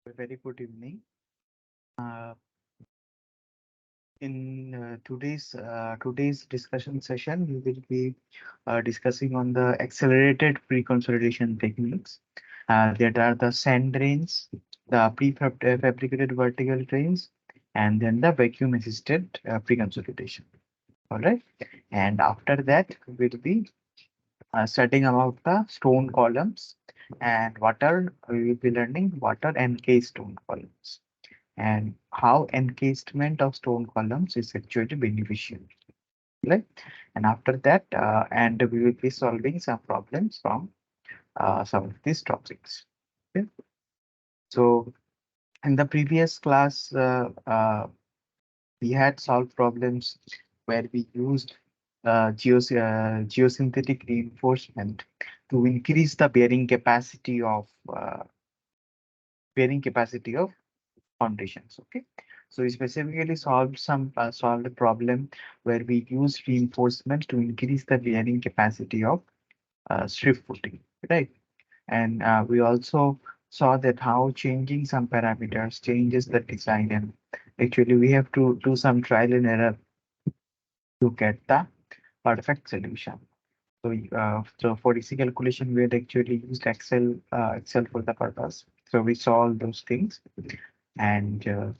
A very good evening. Uh, in today's discussion session, we will be discussing on the accelerated pre-consolidation techniques. That are the sand drains, the prefabricated vertical drains, and then the vacuum-assisted pre-consolidation. All right. And after that, we will be studying about the stone columns and water. We will be learning water encased stone columns and how encasement of stone columns is actually beneficial, right? And after that, and we will be solving some problems from some of these topics. Okay. So in the previous class, we had solved problems where we used geosynthetic reinforcement to increase the bearing capacity of foundations. Okay, so we specifically solved a problem where we use reinforcement to increase the bearing capacity of strip footing, right? And we also saw that how changing some parameters changes the design, and actually we have to do some trial and error to get the perfect solution. So for easy calculation, we had actually used Excel for the purpose. So we solved those things, and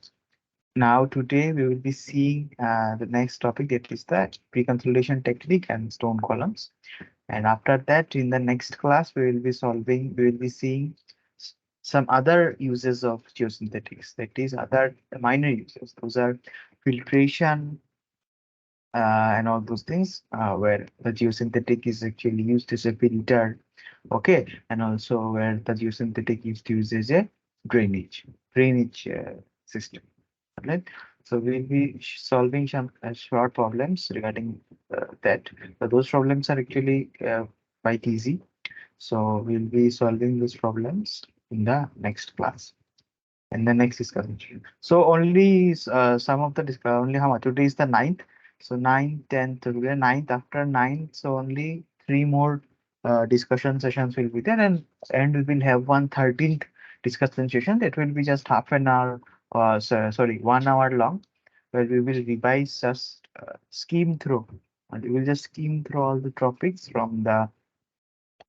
now today we will be seeing the next topic, that is the pre-consolidation technique and stone columns. And after that, in the next class, we will be seeing some other uses of geosynthetics. That is other minor uses. Those are filtration and all those things where the geosynthetic is actually used as a filter. Okay, and also where the geosynthetic is used as a drainage system. Right. So we'll be solving some short problems regarding that. Those problems are actually quite easy. So we'll be solving those problems in the next class, in the next discussion. So only some of the only how much today is the ninth. So ninth, 10th, will be ninth. After ninth, so only three more discussion sessions will be there, and we will have 13th discussion session. That will be just half an hour, sorry, 1 hour long, where we will revise, just skim through, and we will just skim through all the topics from the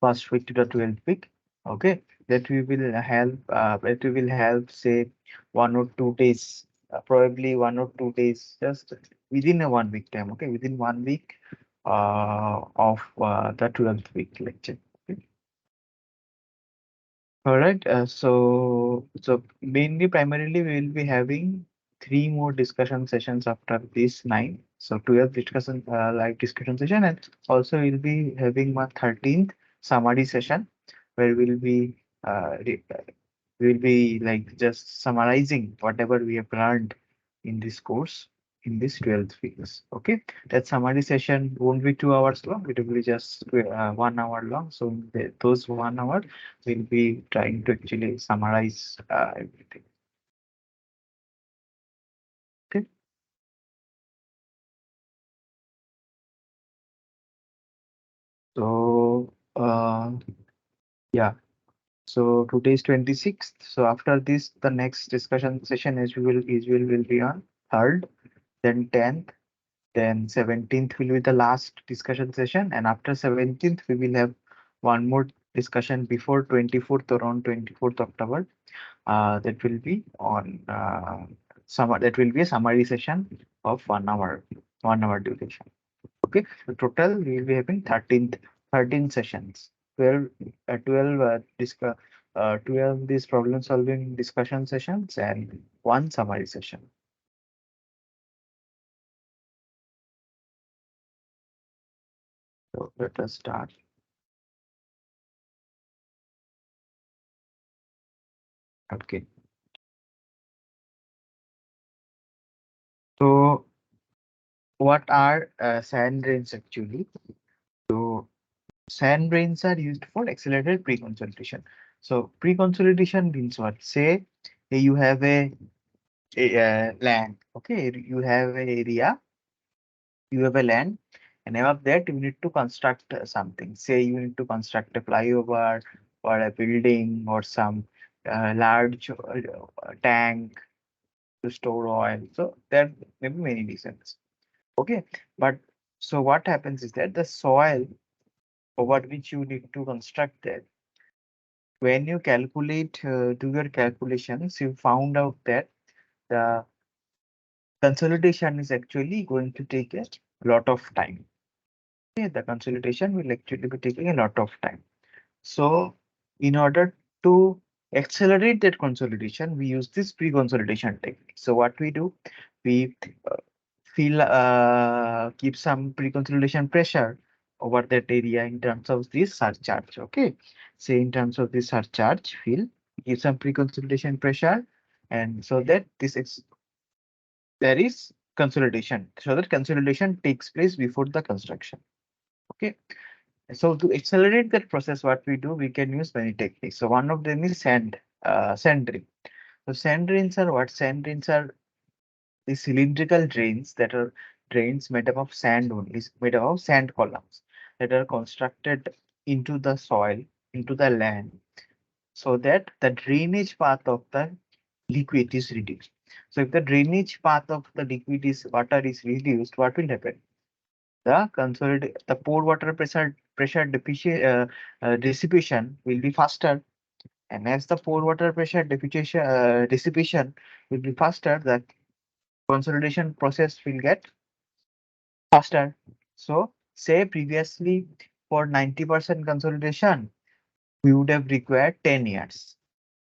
first week to the 12th week. Okay, that we will help, say, 1 or 2 days, probably 1 or 2 days, just within a 1 week time. Okay, within 1 week of the 12th week lecture. Okay. All right. So mainly, primarily, we will be having three more discussion sessions after this nine. So 12 discussion, live discussion session, and also we'll be having one 13th summary session where uh, re- we'll be like just summarizing whatever we have learned in this course in this 12th weeks. Okay, that summary session won't be 2 hours long. It will be just 1 hour long. So those 1 hour we'll be trying to actually summarize everything. Okay, so yeah. So today is 26th. So after this, the next discussion session as usual will be on 3rd, then 10th. Then 17th will be the last discussion session, and after 17th we will have one more discussion before 24th, around 24th October. That will be on summer. That will be a summary session of 1 hour, 1 hour duration. Okay, so total we will be having 13 sessions, 12, 12 12 these problem solving discussion sessions and one summary session. So let us start. Okay. So what are sand drains actually? So sand drains are used for accelerated pre-consolidation. So pre-consolidation means what? Say you have a land. Okay, you have an area, you have a land, and above that you need to construct something. Say you need to construct a flyover or a building or some. large tank to store oil. So there may be many reasons. Okay, but so what happens is that the soil over which you need to construct it, when you calculate, do your calculations, you found out that the consolidation is actually going to take a lot of time. Okay, the consolidation will actually be taking a lot of time. So in order to accelerate that consolidation, we use this pre-consolidation technique. So what we do, we keep some pre-consolidation pressure over that area in terms of this surcharge. Okay, say in terms of this surcharge, we'll give some pre-consolidation pressure, and so that there is consolidation. So that consolidation takes place before the construction. Okay. So to accelerate that process, what we do, we can use many techniques. So one of them is sand drain. So sand drains are what? Sand drains are the cylindrical drains that are drains made up of sand only, made up of sand columns that are constructed into the soil, into the land, so that the drainage path of the liquid is reduced. So if the drainage path of the liquid is water is reduced, what will happen? The pore water pressure dissipation will be faster, and as the pore water pressure dissipation will be faster, the consolidation process will get faster. So say previously for 90% consolidation we would have required 10 years.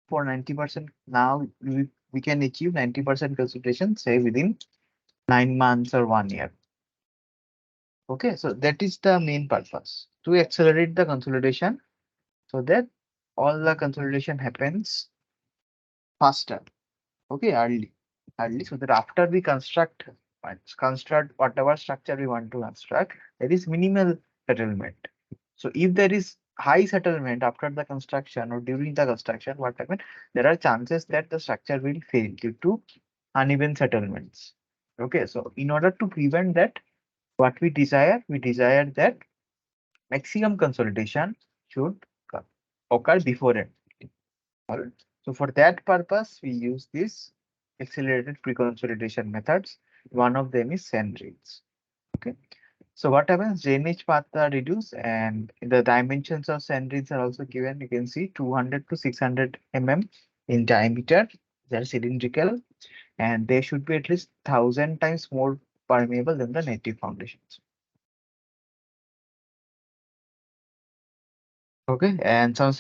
For 90%, now we can achieve 90% consolidation say within 9 months or 1 year. Okay, so that is the main purpose, to accelerate the consolidation so that all the consolidation happens faster. Okay, early, so that after we construct whatever structure we want to construct, there is minimal settlement. So if there is high settlement after the construction or during the construction, what happens? There are chances that the structure will fail due to uneven settlements. Okay, so in order to prevent that, what we desire that maximum consolidation should occur before it. All right. So for that purpose, we use this accelerated pre-consolidation methods. One of them is sand drains. Okay. So what happens? Drainage path are reduced, and the dimensions of sand drains are also given. You can see 200 to 600 mm in diameter. They're cylindrical, and they should be at least 1,000 times more permeable than the native foundations. Okay, and some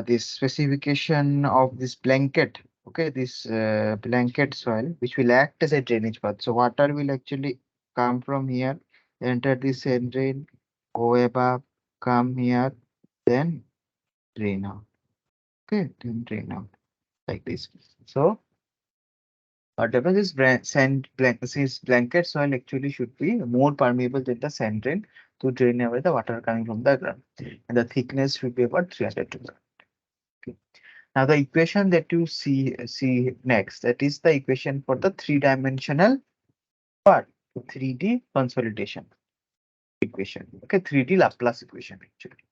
this specification of this blanket. Okay, this blanket soil which will act as a drainage path. So water will actually come from here, enter this sand drain, go above, come here, then drain out. Okay, then drain out like this. So whatever this blanket soil actually should be more permeable than the sand drain to drain away the water coming from the ground, and the thickness should be about 300 to. Now the equation that you see next, that is the equation for the three-dimensional part, 3D consolidation equation. Okay, 3D Laplace equation actually.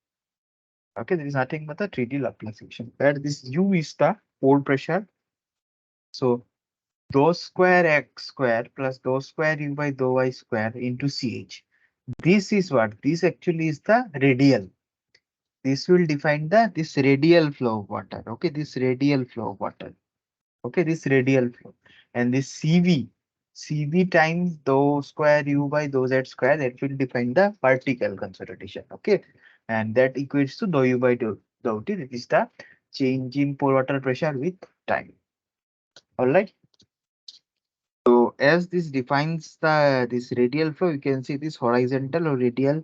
Okay, there is nothing but the 3D Laplace equation where this U is the pore pressure. So dou square x square plus dou square u by dou y square into CH. This is what? This actually is the radial. This will define this radial flow of water. Okay, this radial flow of water. Okay, this radial flow, and this cv times dou square u by dou z square, that will define the vertical consolidation. Okay, and that equates to dou u by dou t, that is the change in pore water pressure with time. All right, so as this defines this radial flow, you can see this horizontal or radial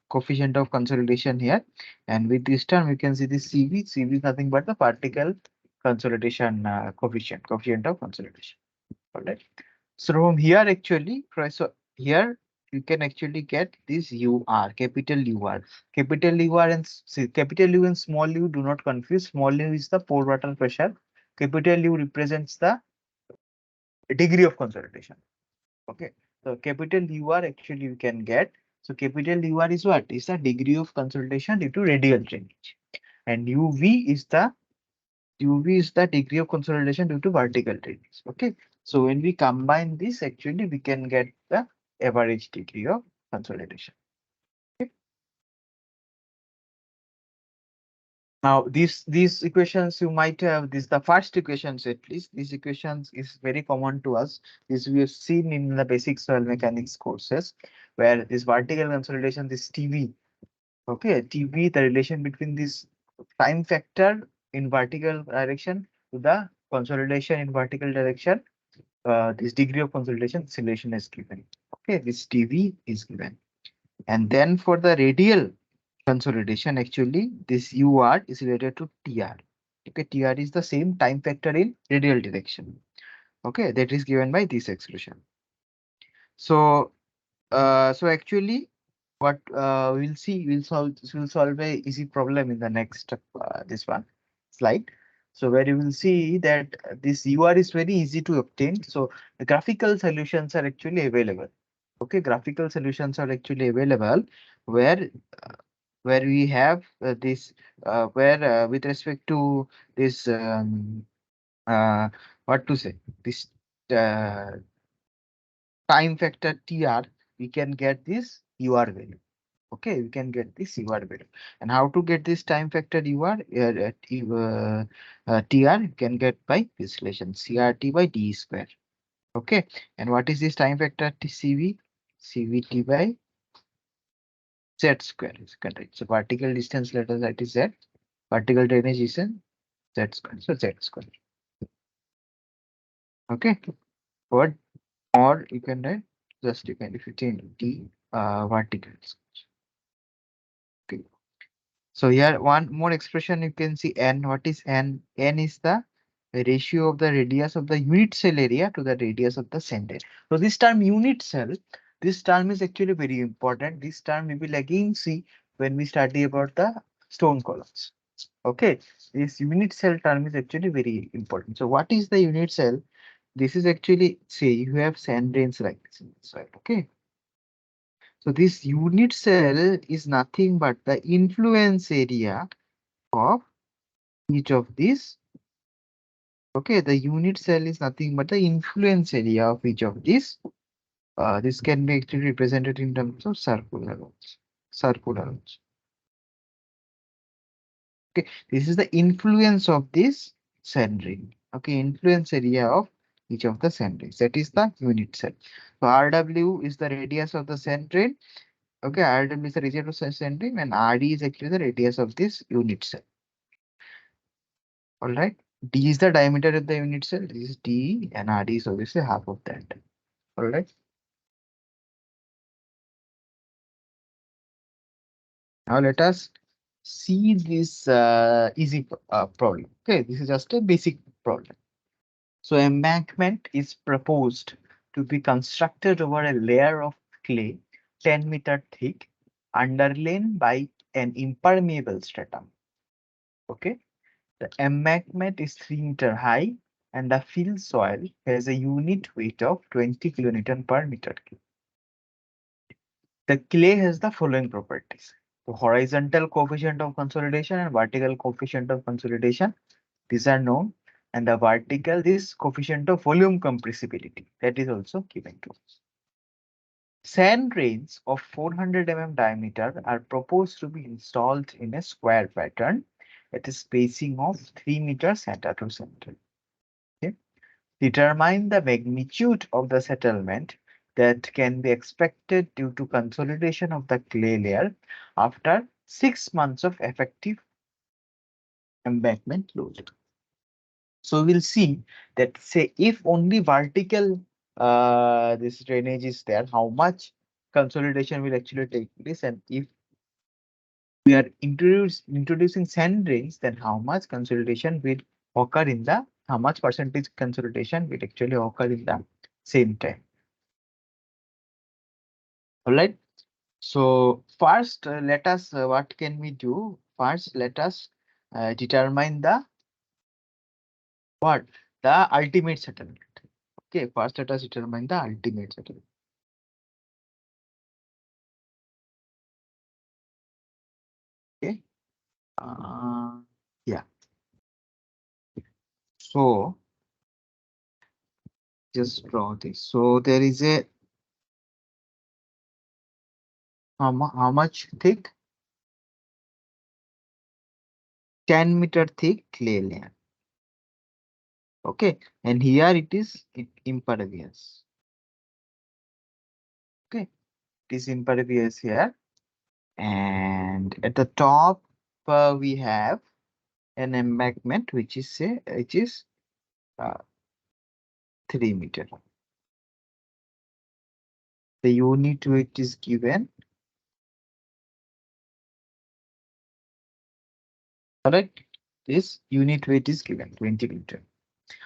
coefficient of consolidation here, and with this term you can see this cv is nothing but the particle consolidation coefficient of consolidation. All right. So from here actually, so here you can actually get this UR, capital UR. Capital UR and capital U and small u, do not confuse. Small u is the pore water pressure. Capital U represents the degree of consolidation. Okay. So capital UR actually you can get. So capital UR is what? Is the degree of consolidation due to radial drainage. And UV is the UV is the degree of consolidation due to vertical drainage. Okay. So when we combine this, actually we can get the average degree of consolidation. Okay. Now these equations you might have this the first equations at least these equations is very common to us. This we have seen in the basic soil mechanics courses where this vertical consolidation this TV. Okay, TV the relation between this time factor in vertical direction to the consolidation in vertical direction. This degree of consolidation this relation is given. Okay, this TV is given, and then for the radial consolidation actually this UR is related to TR. Okay, TR is the same time factor in radial direction. Okay, that is given by this expression. So so actually what we'll see we'll solve a easy problem in the next this one slide. So where you will see that this UR is very easy to obtain. So the graphical solutions are actually available. Okay, graphical solutions are actually available where where we have this where with respect to this what to say this uh, time factor TR, we can get this UR value. Okay, we can get this UR value. And how to get this time factor UR TR you can get by this relation CRT by D square. Okay, and what is this time factor CV? CVT by Z square is correct. So vertical distance let us write is Z. Vertical drainage is in Z square. So Z square. Okay, or you can write just you can if you change D vertical. Okay. So here one more expression you can see n. What is n? N is the ratio of the radius of the unit cell area to the radius of the center. So this term unit cell, this term is actually very important. This term we will again see when we study about the stone columns. Okay, this unit cell term is actually very important. So what is the unit cell? This is actually say you have sand grains like this in the soil. Okay, so this unit cell is nothing but the influence area of each of these. Okay, the unit cell is nothing but the influence area of each of these. This can be actually represented in terms of circular ones. Circular ones. Okay, this is the influence of this sand ring. Okay, influence area of each of the sand rings. That is the unit cell. So RW is the radius of the sand ring. Okay, RW is the radius of the sand ring, and RD is actually the radius of this unit cell. All right. D is the diameter of the unit cell. This is D, and RD is obviously half of that. All right. Now let us see this easy problem. Okay, this is just a basic problem. So embankment is proposed to be constructed over a layer of clay 10-meter thick, underlain by an impermeable stratum. Okay, the embankment is 3-meter high, and the fill soil has a unit weight of 20 kilonewton per meter cube. The clay has the following properties. The horizontal coefficient of consolidation and vertical coefficient of consolidation, these are known. And the vertical, this coefficient of volume compressibility, that is also given to us. Sand rains of 400 diameter are proposed to be installed in a square pattern at a spacing of 3 meters center to center. Okay. Determine the magnitude of the settlement that can be expected due to consolidation of the clay layer after 6 months of effective embankment load. So we'll see that say if only vertical this drainage is there, how much consolidation will actually take place, and if we are introducing sand drains, then how much consolidation will occur in the how much percentage consolidation will actually occur in the same time. All right. So first, let us what can we do? First, let us determine the what the ultimate settlement. Okay, first let us determine the ultimate settlement. Okay. Uh, yeah. So just draw this. So there is a how much thick? 10-meter thick clay layer. Okay, and here it is impervious. Okay, it is impervious here, and at the top we have an embankment which is 3 meter. The unit weight is given. Correct. This unit weight is given 20 meter.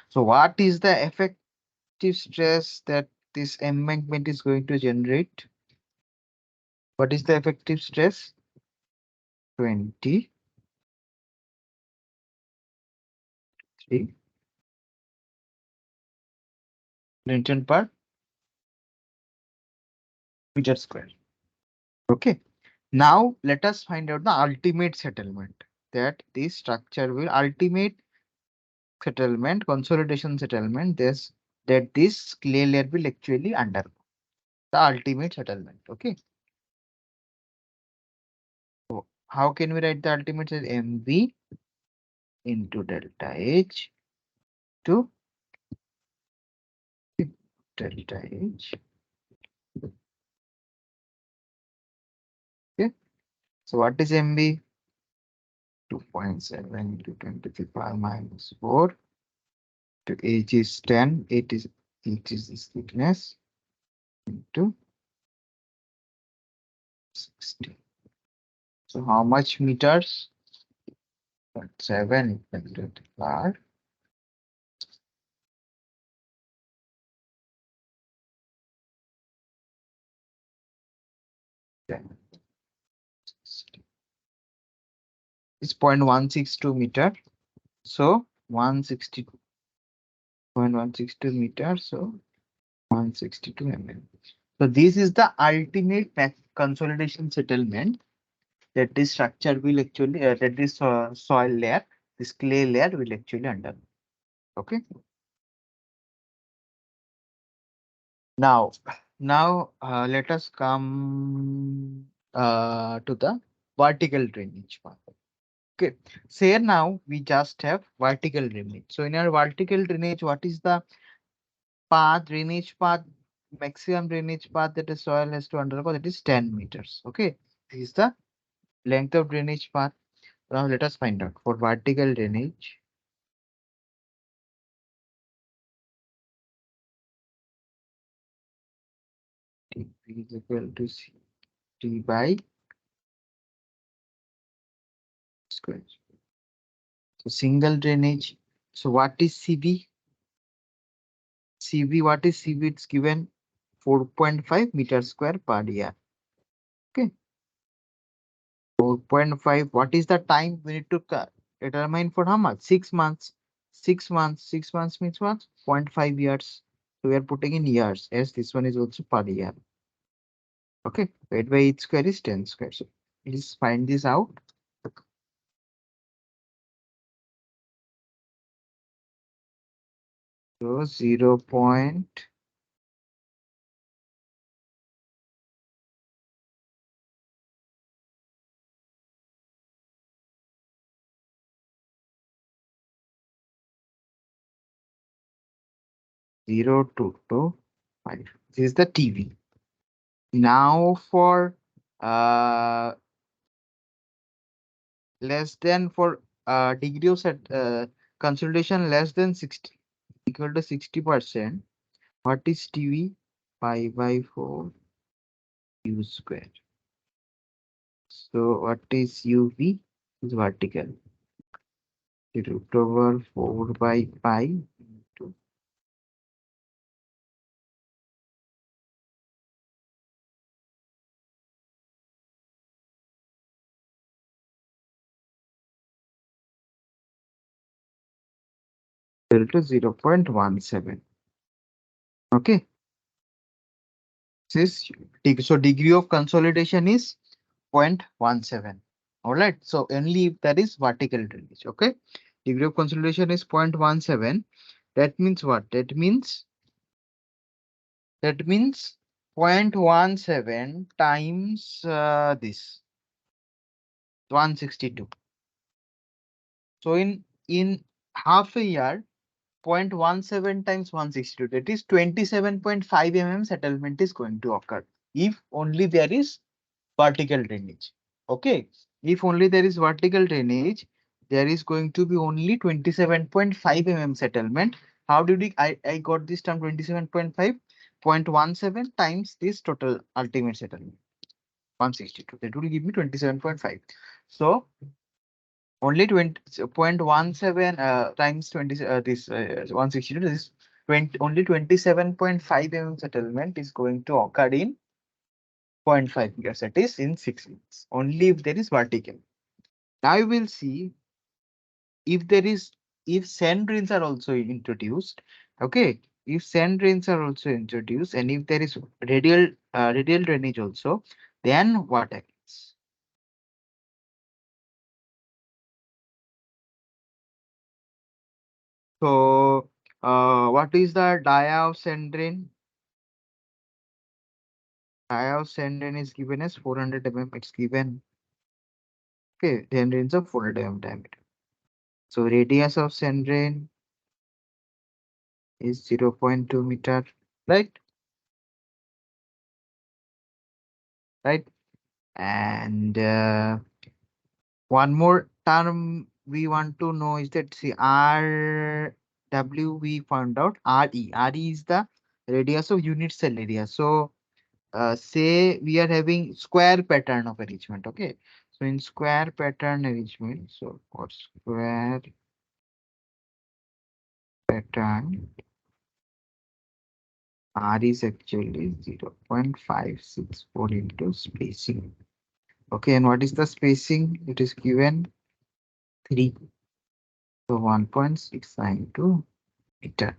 So what is the effective stress that this embankment is going to generate? What is the effective stress? 20 Newton per meter square. Okay. Now let us find out the ultimate settlement, that this structure will ultimate settlement, consolidation settlement, this clay layer will actually undergo the ultimate settlement. Okay. So how can we write the ultimate? MV into delta H to delta H. Okay. So what is MV? 2.7 into 10 to the power minus 4 to H is 10. It is this thickness into 60. So how much meters? 7 into the power. It's 0.162 meter. So 160.162 meters. So 162 mm. So this is the ultimate consolidation settlement that this structure will actually that this soil layer, this clay layer will actually undergo. Okay. Now let us come to the vertical drainage part. Okay, so here now we just have vertical drainage. So in our vertical drainage, what is the drainage path, maximum drainage path that the soil has to undergo? That is 10 meters. Okay, this is the length of drainage path. Now let us find out for vertical drainage. T is equal to T by square. So single drainage. So what is CV? CV, what is CV? It's given 4.5 meters square per year. Okay. 4.5. What is the time we need to determine for how much? 6 months. 6 months. 6 months means what? 0.5 years. So we are putting in years as this one is also per year. Okay. Weight by each square is 10 square. So please find this out. So 0. 0.225. This is the TV. Now for less than for degree of consolidation less than 60 equal to 60%. What is TV? Pi by 4 u square. So what is UV? Is vertical. Root over 4 by pi into 0.17. Okay. So degree of consolidation is 0.17. All right. So only if that is vertical drainage. Okay. Degree of consolidation is 0.17. That means what? That means 0.17 times this 162. So in half a year, 0.17 times 162, that is 27.5 settlement is going to occur if only there is vertical drainage. Okay, if only there is vertical drainage, there is going to be only 27.5 settlement. How did I got this term 27.5? 0.17 times this total ultimate settlement 162, that will give me 27.5. So only 20.17 times 20 this 162, this is 20, only 27.5 settlement is going to occur in 0.5 years, that is in 6 months, only if there is vertical. Now you will see if there is, if sand drains are also introduced. Okay, if sand drains are also introduced and if there is radial drainage also, then what happens? So what is the dia of sand drain? Dia of sand drain is given as 400 mm. It's given. Okay, sand drains of 400 mm diameter. So radius of sand drain is 0.2 meter, right? Right. And one more term we want to know is that, see, RW we found out RE. RE is the radius of unit cell area. So say we are having square pattern of arrangement. Okay. So in square pattern arrangement, so for square pattern, R is actually 0.564 into spacing. Okay, and what is the spacing? It is given 3. So 1.692 meter.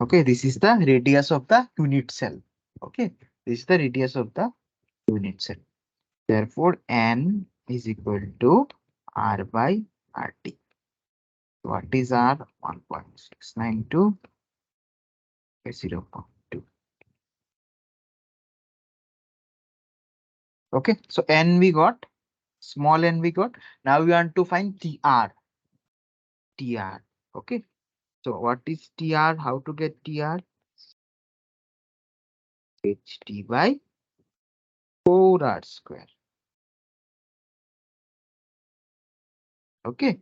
Okay, this is the radius of the unit cell. Okay, this is the radius of the unit cell. Therefore, N is equal to R by RT. What is R? 1.692 by 0.2. Okay, so N we got, small n we got. Now we want to find TR. TR. Okay, so what is TR? How to get TR? HT by 4R square. Okay,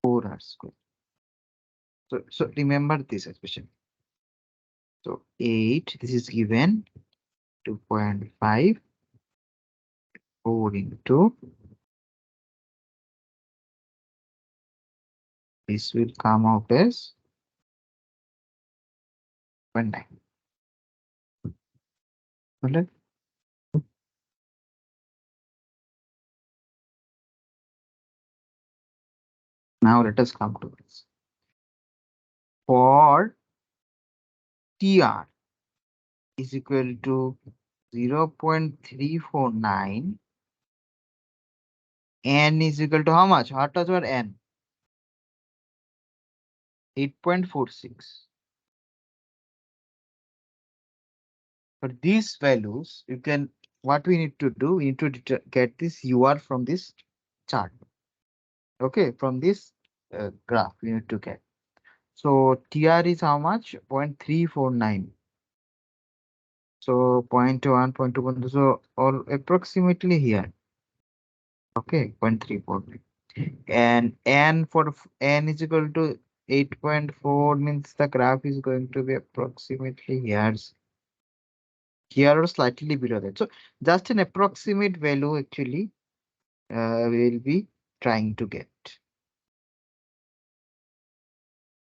4R square. So remember this expression. So 8, this is given 2.5, 4 into, this will come out as 0.9. Okay. Now let us come to this. For TR is equal to 0.349, N is equal to how much? What was our N? 8.46. For these values, you can, what we need to do, we need to get this UR from this chart. Okay, from this graph, we need to get. So TR is how much? 0.349. So 0.1, 0.2, so or approximately here. Okay, 0.349. And N for N is equal to 8.4 means the graph is going to be approximately here or slightly below that. So just an approximate value actually we will be trying to get.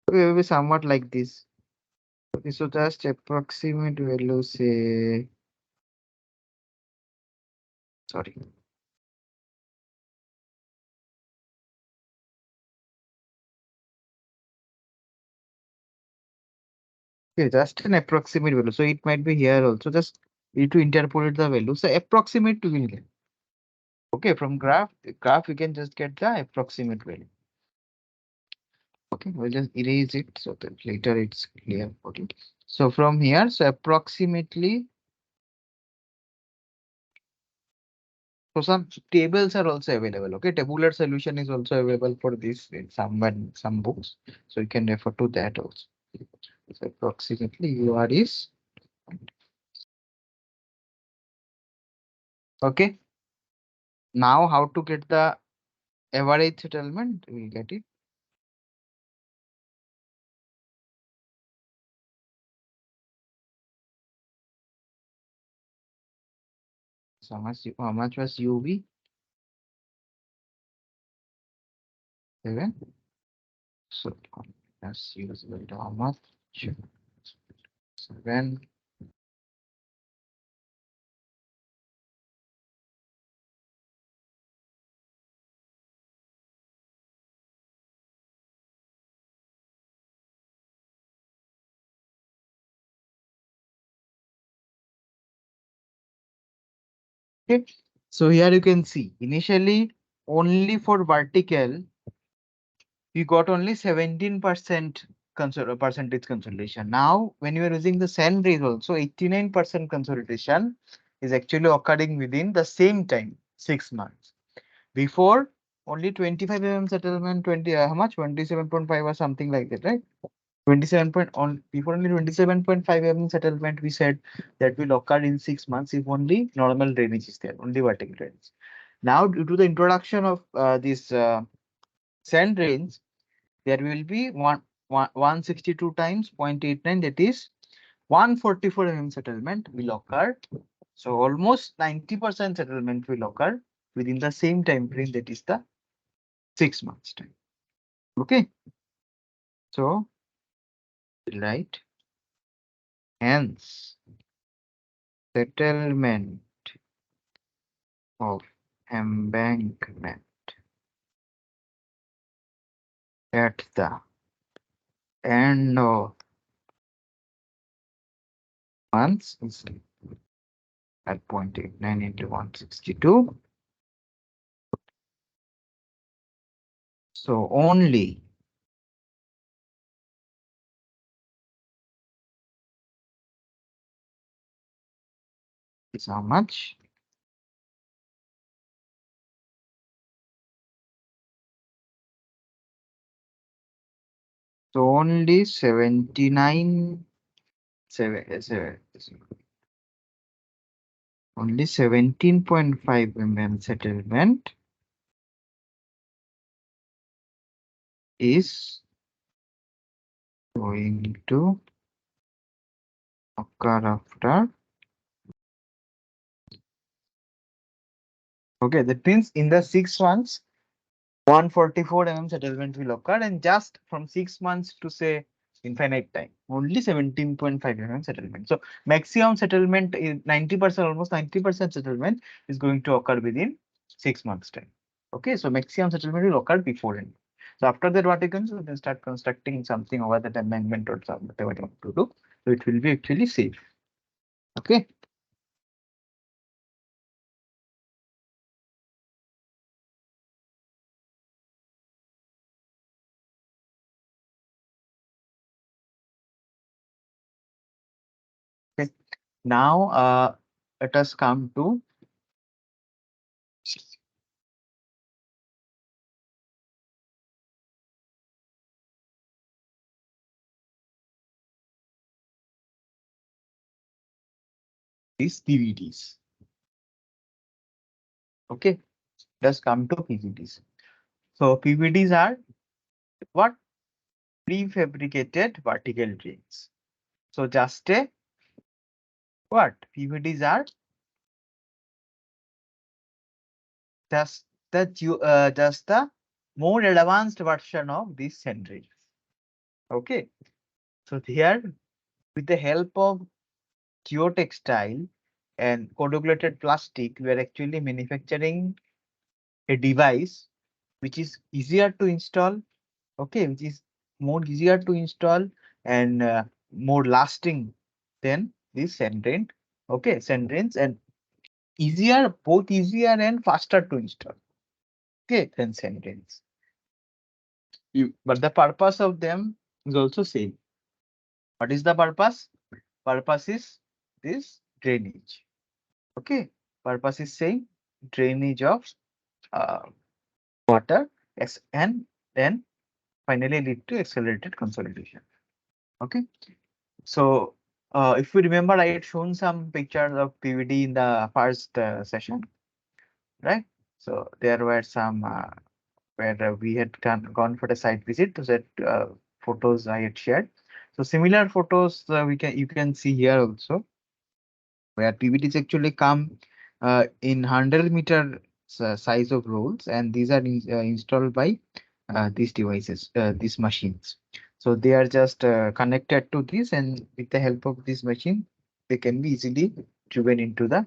So it will be somewhat like this. Okay, so just approximate value, say, sorry. Okay, just an approximate value. So it might be here also. Just need to interpolate the value. So approximate we will get. Okay, from graph we can just get the approximate value. Okay, we'll just erase it so that later it's clear. Okay, so from here, so approximately, so some tables are also available. Okay, tabular solution is also available for this in some books, so you can refer to that also. So approximately UR is okay. Now how to get the average settlement? We'll get it. So how much was UV? 7. So that's usable to how much? 7. Okay. So here you can see initially only for vertical you got only 17% percentage consolidation. Now when you are using the sand rays also 89% consolidation is actually occurring within the same time 6 months. Before only 25 settlement 20 how much 27.5 or something like that, right? 27 point on before only 27.5 settlement we said that will occur in 6 months if only normal drainage is there, only vertical drainage. Now due to the introduction of this sand drains, there will be 162 times 0.89, that is 144 settlement will occur. So almost 90% settlement will occur within the same time frame, that is the 6 months time. Okay, so right, hence settlement of embankment at the end of months is at 0.89 into 162. So only is how much? So only 79, only 17.5 settlement is going to occur after. Okay, that means in the 6 months, 144 settlement will occur, and just from 6 months to say infinite time, only 17.5 settlement. So maximum settlement is 90%, almost 90% settlement is going to occur within 6 months time. Okay, so maximum settlement will occur before end. So after that, what you can do, you can start constructing something over that amendment or something whatever you want to do. So it will be actually safe. Okay. Okay. Now let us come to these PVDs. Okay, let's come to PVDs. So PVDs are what? Prefabricated vertical drains. So just a what? PVDs are just the more advanced version of these sand drains. Okay, so here with the help of geotextile and coagulated plastic, we are actually manufacturing a device which is easier to install. Okay, which is more easier to install and more lasting than this sand drain. Okay, sand drains, and easier, both easier and faster to install. Okay, than sand drains. but the purpose of them is also same. What is the purpose? Purpose is this drainage. Okay. Purpose is same, drainage of uh, water, and then finally lead to accelerated consolidation. Okay. So if we remember, I had shown some pictures of PVD in the first session, right? So there were some where we had gone for a site visit. Those are photos I had shared. So similar photos you can see here also, where PVDs actually come in 100-meter size of rolls, and these are installed by these devices, these machines. So they are just connected to this, and with the help of this machine, they can be easily driven into the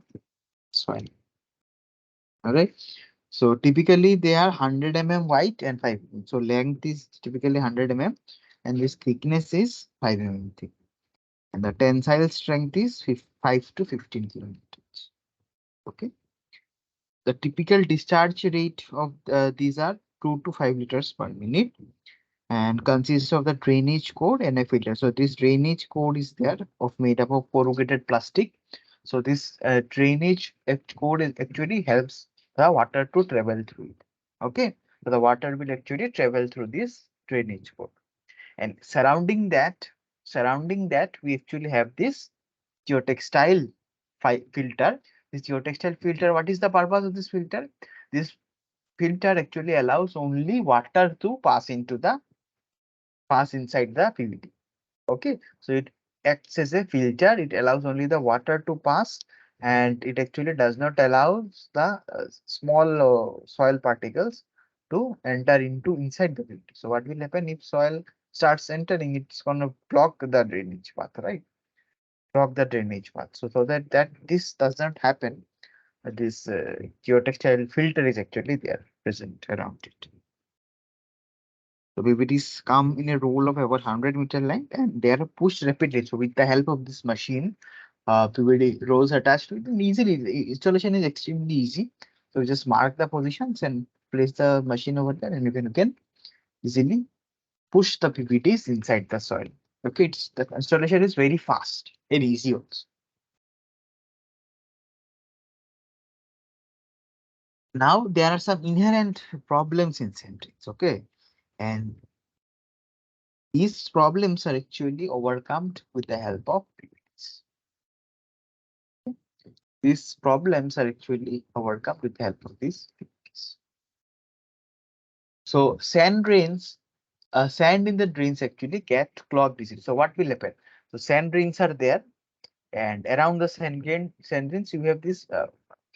soil. All right. So typically they are 100 wide and 5 So length is typically 100 and this thickness is 5 thick. And the tensile strength is 5 to 15 kilonewtons. Okay. The typical discharge rate of these are 2 to 5 liters per minute and consists of the drainage cord and a filter. So this drainage cord is there of made up of corrugated plastic. So this drainage cord actually helps the water to travel through it. Okay, so the water will actually travel through this drainage cord, and surrounding that, we actually have this geotextile filter. This geotextile filter, what is the purpose of this filter? This filter actually allows only water to pass inside the PVD. Okay, so it acts as a filter. It allows only the water to pass, and it actually does not allow the small soil particles to enter into inside the PVD. So what will happen if soil starts entering? It's going to block the drainage path, right? Block the drainage path. So that this does not happen, this geotextile filter is actually there present around it. So PVDs come in a roll of about 100-meter length and they are pushed rapidly. So with the help of this machine, PVD rolls attached to it, and easily the installation is extremely easy. So you just mark the positions and place the machine over there, and you can easily push the PVDs inside the soil. Okay, the installation is very fast and easy also. Now there are some inherent problems in centrics. Okay, and these problems are actually overcome with the help of PVDs. These problems are actually overcome with the help of these PVDs. So sand in the drains actually get clogged easily. So what will happen? So sand drains are there, and around the sand drains you have this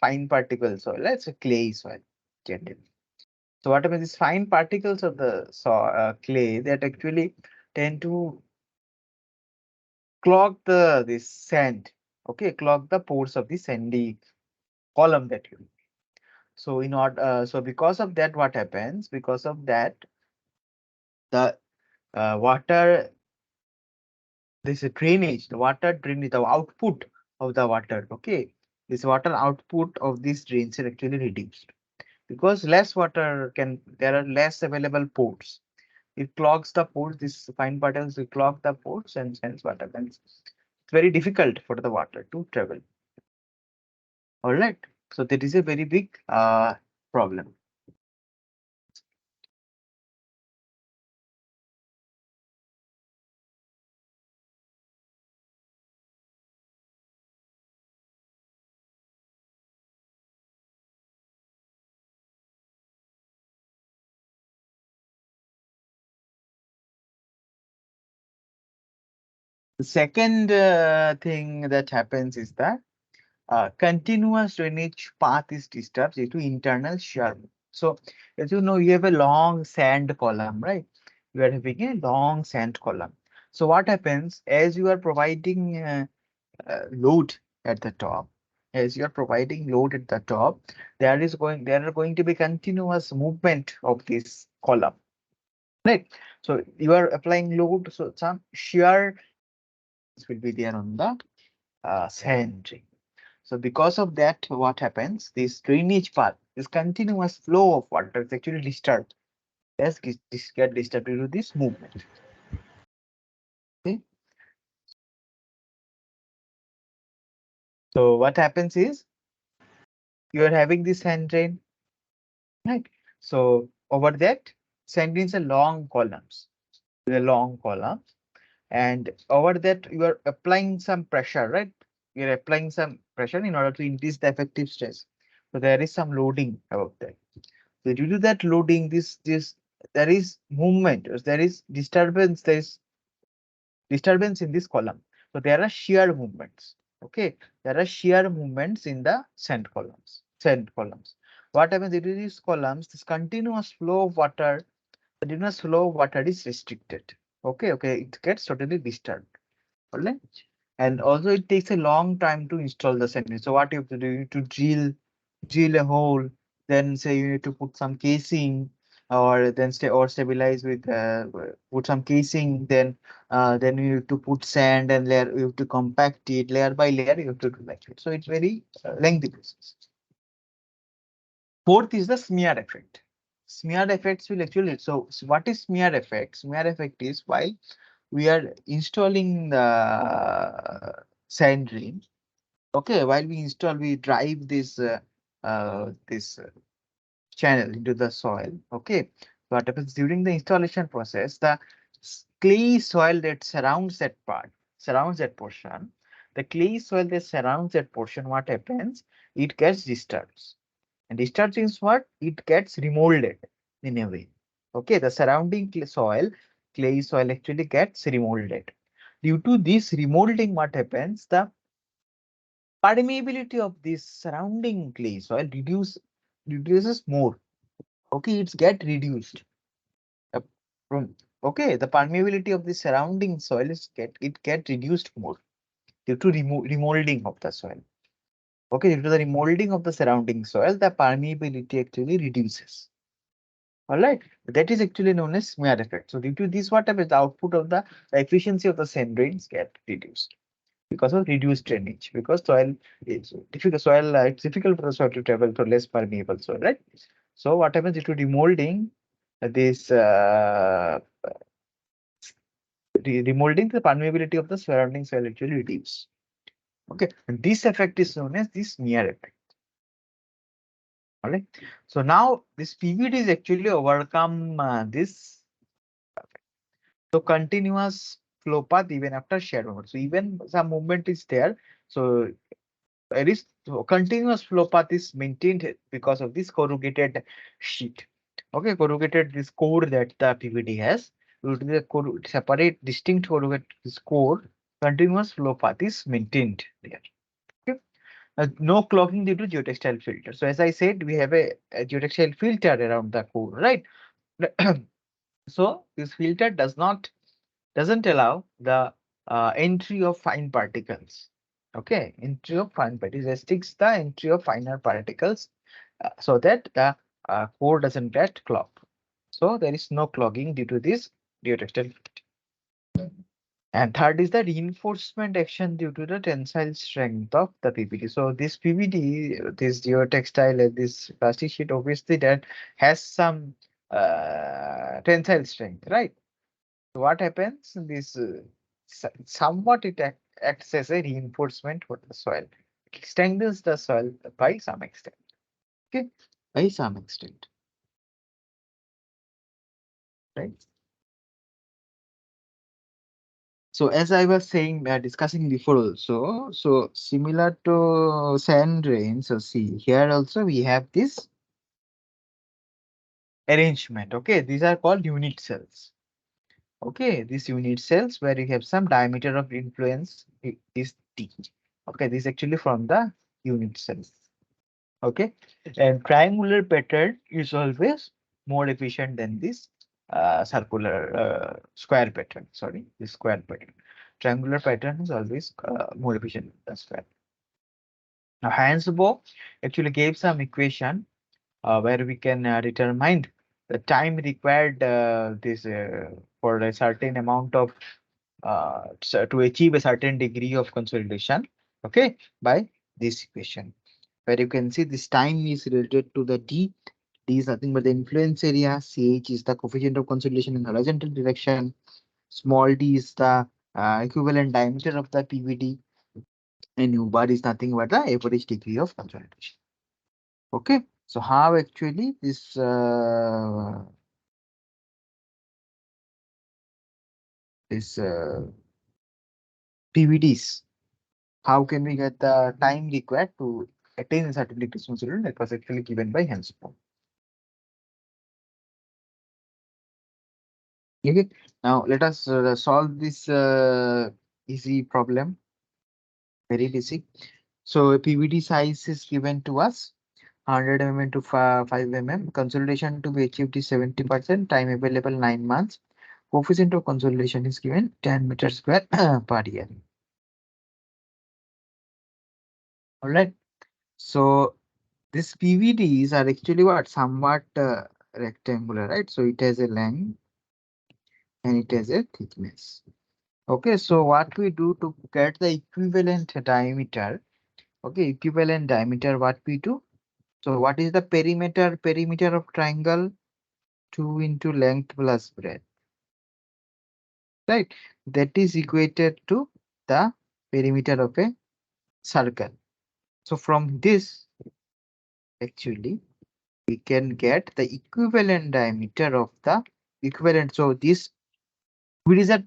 fine particles soil. Let's say clay soil. Generally. So what happens is fine particles of the clay that actually tend to clog this sand. Okay, clog the pores of the sandy column that you. So in order, so because of that, what happens? Because of that, the water, this drainage, the water drainage, the output of the water. Okay, this water output of these drains are actually reduced because less water can. There are less available pores. It clogs the pores. These fine particles will clog the pores, and hence what happens? It's very difficult for the water to travel. All right. So that is a very big problem. The second thing that happens is that continuous drainage path is disturbed due to internal shear. So, as you know, you have a long sand column, right? You are having a long sand column. So, what happens as you are providing load at the top? As you are providing load at the top, there are going to be continuous movement of this column, right? So you are applying load, so some shear will be there on the sand. So because of that, what happens? This drainage path, this continuous flow of water is actually disturbed. this get disturbed due to this movement. Okay. So what happens is you are having this sand drain, right? So over that sand drains are long columns, the long columns, and over that you are applying some pressure, right? You're applying some pressure in order to increase the effective stress. So there is some loading above that. So due to that loading, this there is movement, there is disturbance, there is disturbance in this column. So there are shear movements. Okay, there are shear movements in the sand columns. Sand columns. What happens due to these columns? This continuous flow of water, continuous flow of water is restricted. Okay, it gets totally disturbed. All right. And also it takes a long time to install the sand. So what you have to do, you need to drill a hole, then say you need to put some casing, or then stabilize with put some casing, then you need to put sand and layer, you have to compact it layer by layer, you have to do like it. So it's very lengthy process. Fourth is the smear effect. Smear effects will actually, so what is smear effect? Smear effect is while we are installing the sand drain. Okay, while we install, we drive this channel into the soil. Okay, what happens during the installation process? The clay soil that surrounds that part, surrounds that portion. The clay soil that surrounds that portion, what happens? It gets disturbed. And disturbed is what? It gets remolded in a way. Okay, the surrounding clay soil actually gets remolded. Due to this remolding, what happens? The permeability of this surrounding clay soil reduces more. Okay, it's get reduced. Uh, from okay, the permeability of the surrounding soil is get reduced more due to remolding of the soil. Okay, due to the remolding of the surrounding soil, the permeability actually reduces. All right, that is actually known as smear effect. So due to this, what happens? The output of the efficiency of the sand drains get reduced because of reduced drainage. Because soil is difficult, it's difficult for the soil to travel to less permeable soil, right? So what happens due to remolding? This remolding, the permeability of the surrounding soil actually reduce. Okay, and this effect is known as the smear effect. All right. So now this PVD is actually overcome this. So continuous flow path even after shear movement. So even some movement is there. So there is continuous flow path is maintained because of this corrugated sheet. Okay, corrugated this core that the PVD has. Due to the separate distinct corrugated this core, continuous flow path is maintained there. Okay. No clogging due to geotextile filter. So as I said, we have a geotextile filter around the core, right? So this filter doesn't allow the entry of fine particles. Okay, entry of fine particles restricts the entry of finer particles so that the core doesn't get clogged. So there is no clogging due to this geotextile. And third is the reinforcement action due to the tensile strength of the PVD. So this PVD, this geotextile, this plastic sheet, obviously that has some tensile strength, right? So what happens? This somewhat it acts as a reinforcement for the soil. It strengthens the soil by some extent. Okay, by some extent, right? So as I was saying, discussing before also, so similar to sand drain. So see here also we have this arrangement. Okay, these are called unit cells. Okay, these unit cells where you have some diameter of influence is d. Okay, this is actually from the unit cells. Okay, and triangular pattern is always more efficient than this circular square pattern. Sorry, this square pattern. Triangular pattern is always more efficient than the square. Now, Hansbo actually gave some equation where we can determine the time required this for a certain amount of to achieve a certain degree of consolidation. Okay, by this equation, where you can see this time is related to the d D is nothing but the influence area. CH is the coefficient of consolidation in horizontal direction. Small d is the equivalent diameter of the PVD. And U bar is nothing but the average degree of consolidation. Okay. So how actually this PVDs, how can we get the time required to attain a certain degree of consolidation that was actually given by Hensbrough. Okay. Now let us solve this easy problem. Very basic. So a PVD size is given to us 100 mm to 5 mm. Consolidation to be achieved is 70%. Time available 9 months. Coefficient of consolidation is given 10 meters square per year. All right. So these PVDs are actually what? Somewhat rectangular, right? So it has a length and it has a thickness. Okay. So what we do to get the equivalent diameter? Okay, equivalent diameter. What we do? So what is the perimeter? Perimeter of triangle 2 into length plus breadth. Right? That is equated to the perimeter of a circle. So from this, actually, we can get the equivalent diameter of the equivalent. So this is a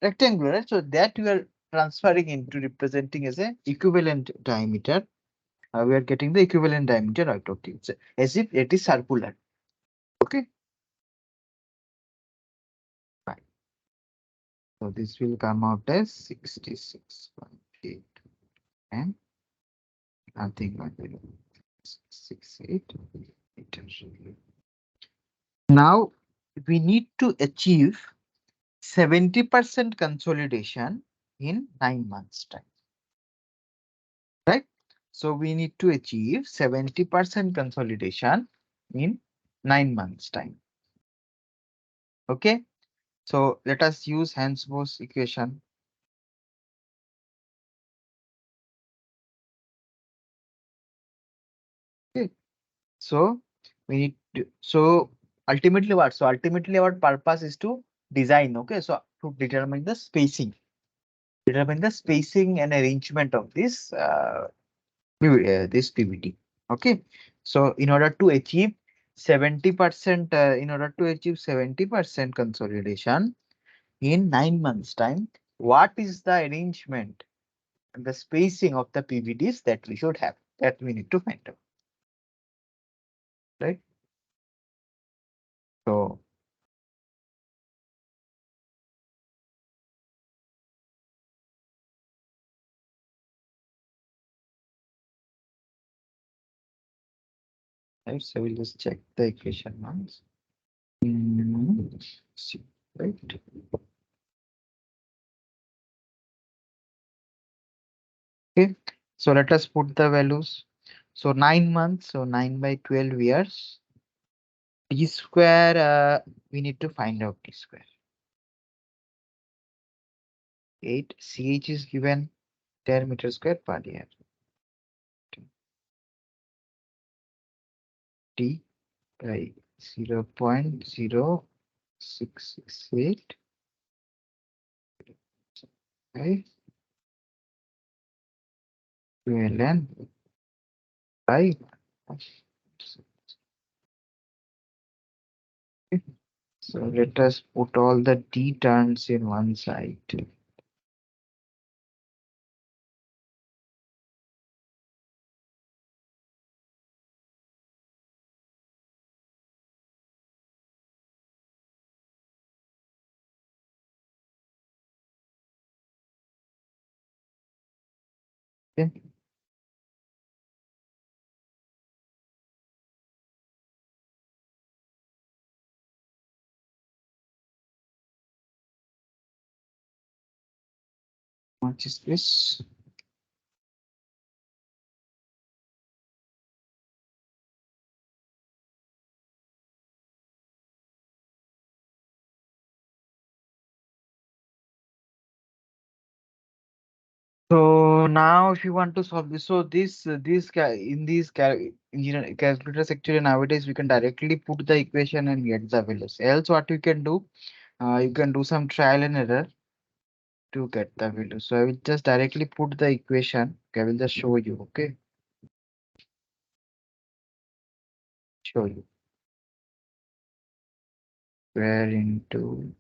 rectangular, right? So that we are transferring into representing as a equivalent diameter. We are getting the equivalent diameter out of it, as if it is circular. Okay. Fine. So this will come out as 66.8 and nothing but 68 meters. Now we need to achieve 70% consolidation in 9 months time, right? So we need to achieve 70% consolidation in 9 months time. Okay. So let us use Hensbrough's equation. Okay. So we need to, so ultimately what? So ultimately our purpose is to design. Okay. So to determine the spacing. Determine the spacing and arrangement of this PVD. Okay. So in order to achieve 70%, in order to achieve 70% consolidation in 9 months time, what is the arrangement and the spacing of the PVDs that we should have, that we need to find out, right? So right, so we'll just check the equation once. See, right. Okay, so let us put the values. So 9 months, so 9 by 12 years. D square, we need to find out D square. 8 CH is given 10 meters square per year. D by 0.0668. Okay, ln by. Okay. So let us put all the D terms in one side. Okay. What is this? So now if you want to solve this, so in these engineer calculators actually nowadays we can directly put the equation and get the values. Else what you can do, you can do some trial and error to get the value. So I will just directly put the equation. Okay, I will just show you. Okay, show you where into.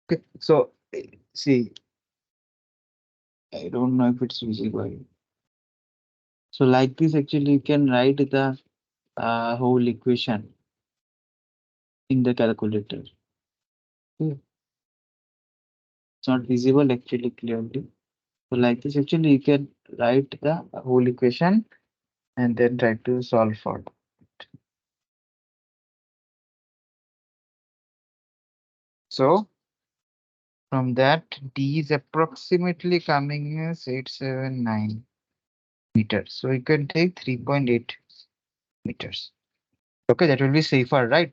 Okay, so see, I don't know if it's visible. So like this, actually, you can write the whole equation in the calculator. Okay. It's not visible actually clearly. So like this, actually, you can write the whole equation and then try to solve for it. So from that, D is approximately coming as 879 meters. So you can take 3.8 meters. Okay, that will be safer, right?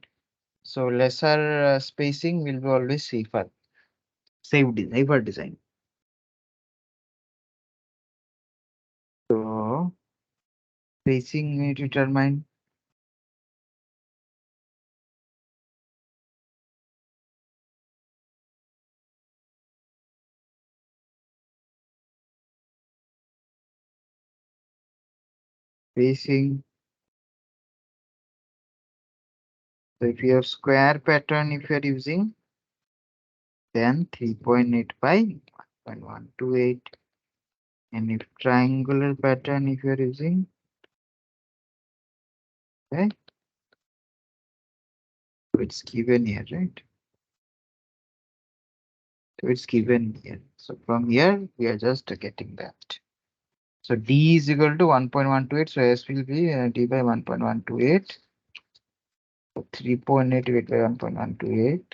So lesser spacing will be always safer. Safer design. So spacing we determine. Spacing. So if you have square pattern, if you are using, then 3.8 by 1.128. And if triangular pattern, if you are using, okay, so it's given here, right? So it's given here. So from here, we are just getting that. So D is equal to 1.128. So S will be D by 1.128. So 3.8 divided by 1.128.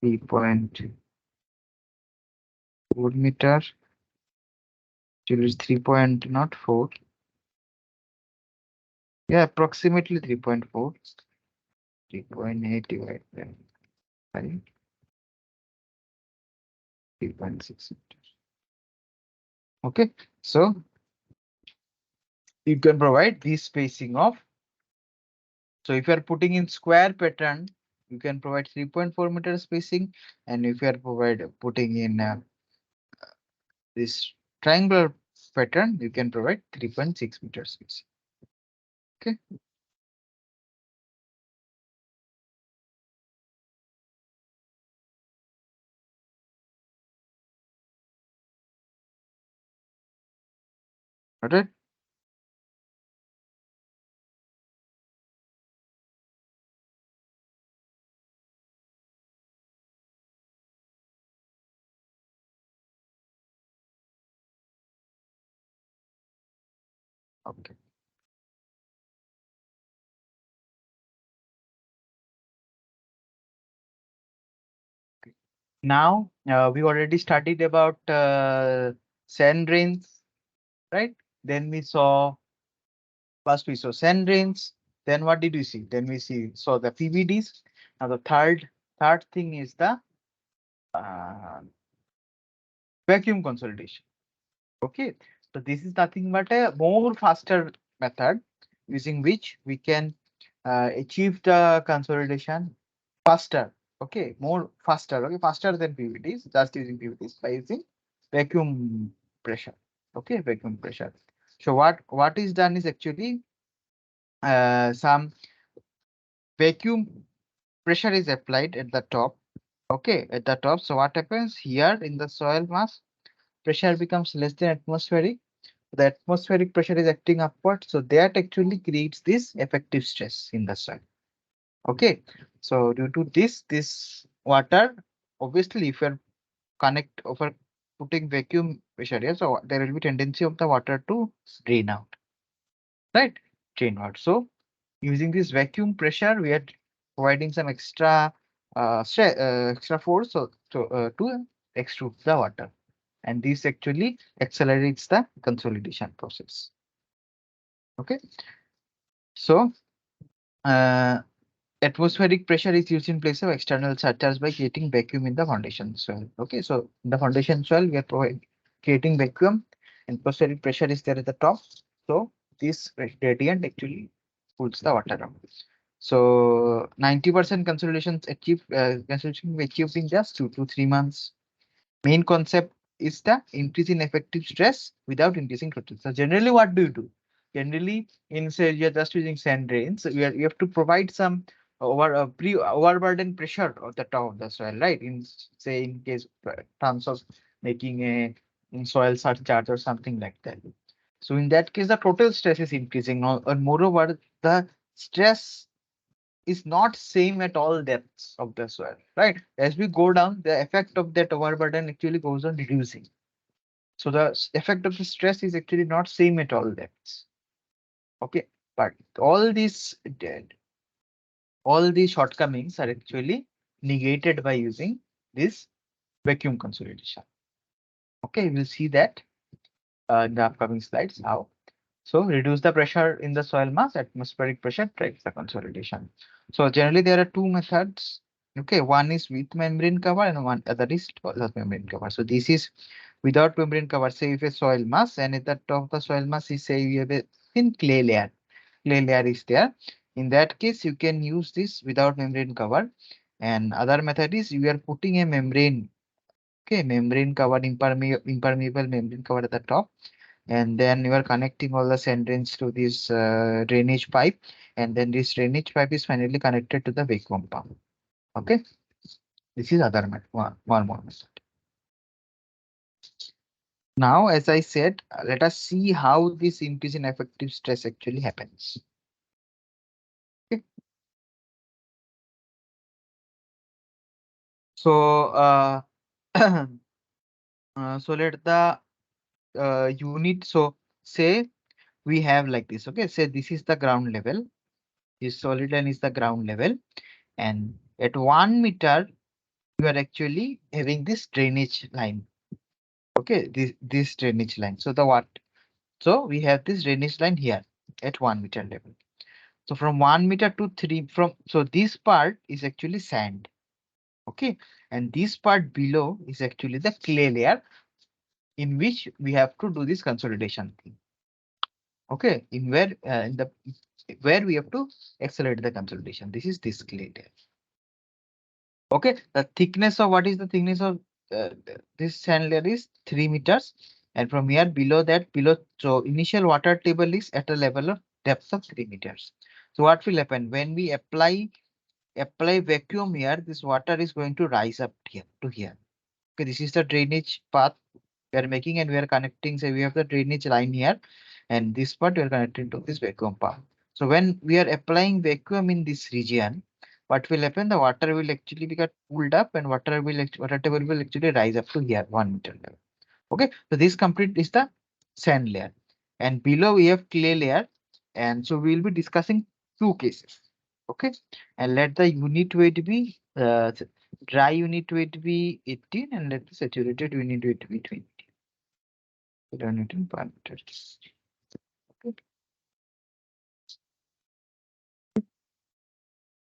3.4 meter. Actually, it's 3.4. Yeah, approximately 3.4. 3.8 divided by 5. 3.6 meters. Okay, so you can provide this spacing of. So if you are putting in square pattern, you can provide 3.4 meter spacing, and if you are putting in this triangular pattern, you can provide 3.6 meters spacing. Okay. Got it? Okay. Now we already studied about sand drains, right? Then we saw first we saw sand drains. Then what did we see? Then we saw the PVDs. Now the third thing is the uh, vacuum consolidation. Okay, so this is nothing but a more faster method using which we can achieve the consolidation faster. Okay, more faster. Okay, faster than PVDs, just using PVDs by using vacuum pressure. Okay, vacuum pressure. So what is done is actually some vacuum pressure is applied at the top. Okay, at the top. So what happens here in the soil mass? Pressure becomes less than atmospheric. The atmospheric pressure is acting upward, so that actually creates this effective stress in the soil. Okay, so due to this water, obviously if you're connect over putting vacuum pressure here, so there will be tendency of the water to drain out, right? Drain out. So using this vacuum pressure, we are providing some extra extra force to extrude the water, and this actually accelerates the consolidation process. Okay, so uh, atmospheric pressure is used in place of external surcharge by creating vacuum in the foundation soil. Okay, so in the foundation soil we are creating vacuum, and atmospheric pressure is there at the top. So this gradient actually pulls the water out. So 90% consolidation achieved in just 2 to 3 months. Main concept is the increase in effective stress without increasing total. So generally, what do you do? Generally, in say you're just using sand drains, so you have to provide some overburden pressure at the top of the soil, right? In say in case terms of making a soil surcharge or something like that. So in that case, the total stress is increasing, or moreover, the stress is not same at all depths of the soil, right? As we go down, the effect of that overburden actually goes on reducing. So the effect of the stress is actually not same at all depths. Okay, but all these shortcomings are actually negated by using this vacuum consolidation. Okay, we'll see that in the upcoming slides how. So reduce the pressure in the soil mass, atmospheric pressure drives the consolidation. So generally there are two methods. Okay, one is with membrane cover and one other is without membrane cover. So this is without membrane cover. Say if a soil mass, and at the top of the soil mass is say you have a thin clay layer. Clay layer is there. In that case, you can use this without membrane cover. And other method is you are putting a membrane. Okay, membrane cover, impermeable membrane cover at the top, and then you are connecting all the sand drains to this drainage pipe, and then this drainage pipe is finally connected to the vacuum pump. Okay, this is other method, one more method. Now, as I said, let us see how this increase in effective stress actually happens. Okay. So so let the unit, so say we have like this. Okay, say this is the ground level, this solid line is the ground level, and at 1 meter you are actually having this drainage line. Okay, this drainage line. So the what? So we have this drainage line here at 1 meter level. So from 1 meter to three from so this part is actually sand. Okay, and this part below is actually the clay layer in which we have to do this consolidation thing. Okay, in the where we have to accelerate the consolidation. This is this clay layer. Okay, the thickness of what is the thickness of this sand layer is 3 meters, and from here below so initial water table is at a level of depth of 3 meters. So what will happen when we apply vacuum here? This water is going to rise up here to here. Okay, this is the drainage path we are making, and we are connecting. Say we have the drainage line here, and this part we are connecting to this vacuum path. So when we are applying vacuum in this region, what will happen? The water will actually be got pulled up, and water table will actually rise up to here 1 meter level. Okay, so this complete is the sand layer, and below we have clay layer, and so we will be discussing two cases. Okay, and let the unit weight be dry unit weight be 18, and let the saturated unit weight be 20 kilonewton per meter. Okay.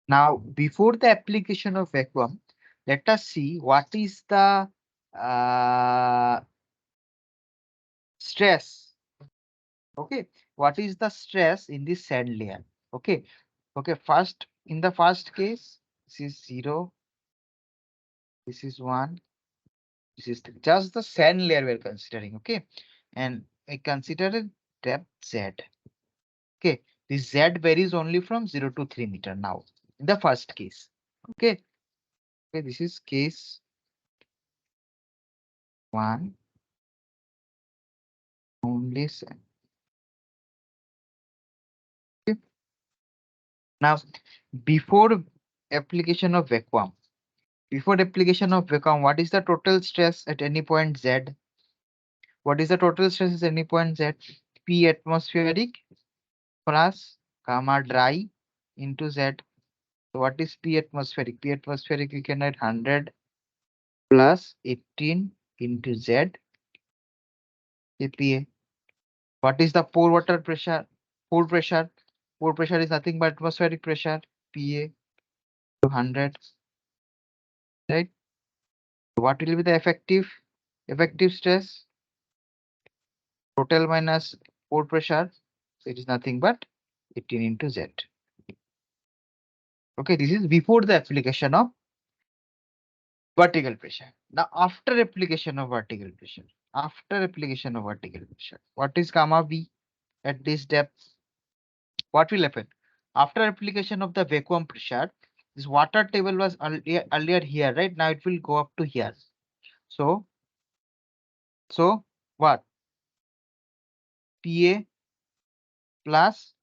Now, before the application of vacuum, let us see what is the stress. Okay, what is the stress in this sand layer? Okay, okay. First, in the first case, this is 0, this is 1, this is just the sand layer we're considering. Okay, and I consider a depth Z. Okay, this Z varies only from 0 to 3 meter now in the first case. Okay, okay, this is case 1 only sand. Okay. Now, before application of vacuum, what is the total stress at any point Z? What is the total stress at any point Z? P atmospheric plus gamma dry into Z. So what is P atmospheric? P atmospheric we can write 100 plus 18 into Z APA. What is the pore water pressure? Pore pressure. Pore pressure is nothing but atmospheric pressure. PA 200. Right. What will be the effective stress? Total minus pore pressure. So it is nothing but 18 into Z. Okay, this is before the application of vertical pressure. Now, after application of vertical pressure, what is gamma V at this depth? What will happen? After application of the vacuum pressure, this water table was earlier here, right? Now it will go up to here. So, what? PA plus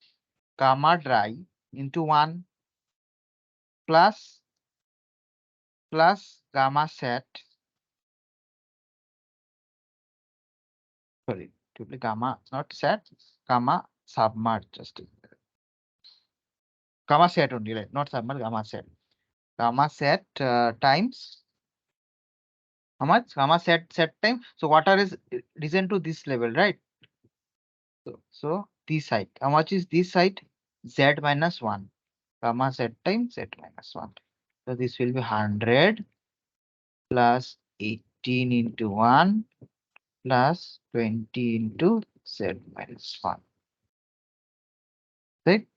gamma dry into 1 plus gamma set. Sorry, to be gamma, not set, gamma submerged, just gamma set only, right? Not submerged, gamma set. Gamma set times how much? Gamma set time. So water is risen to this level, right? So this side. How much is this side? Z minus 1. Gamma z times Z minus 1. So this will be 100 plus 18 into 1 plus 20 into Z minus 1. Right?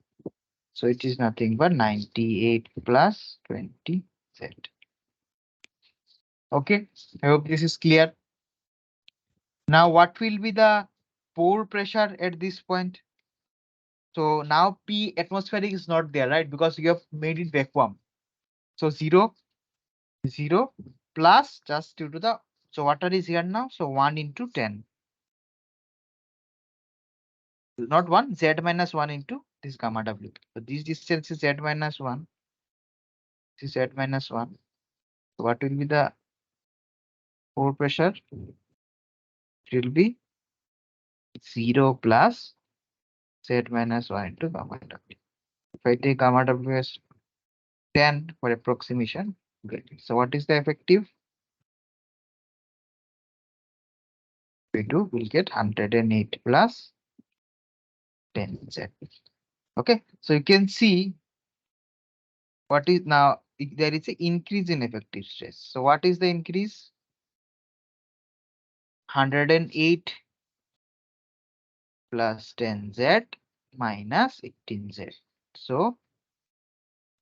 So it is nothing but 98 plus 20 Z. Okay. I hope this is clear. Now what will be the pore pressure at this point? So now P atmospheric is not there, right? Because you have made it vacuum. So 0 plus just due to the, so water is here now. So 1 into 10, not 1, Z minus 1 into this gamma W. So this distance is Z minus 1. This is Z minus 1. So what will be the pore pressure? It will be 0 plus Z minus 1 into gamma W. If I take gamma W as 10 for approximation, great. So what is the effective? We will get 108 plus 10Z. Okay, so you can see what is now there is an increase in effective stress. So what is the increase? 108 plus 10Z minus 18Z. So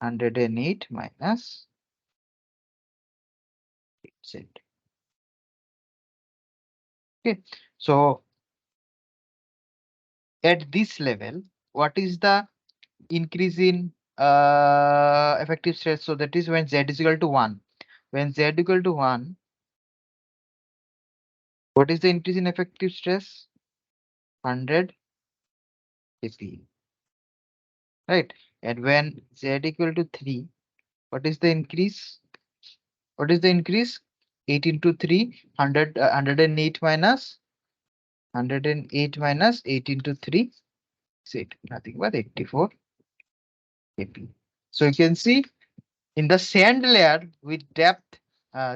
108 minus 8Z. Okay, so at this level, what is the increase in effective stress? So that is when Z is equal to 1. When Z equal to 1, what is the increase in effective stress? 100 kPa. Right. And when Z equal to 3, what is the increase? What is the increase? 8 into 3, 100, 108 minus 108 minus 8 into 3, is 8, nothing but 84 kP. So you can see in the sand layer with depth,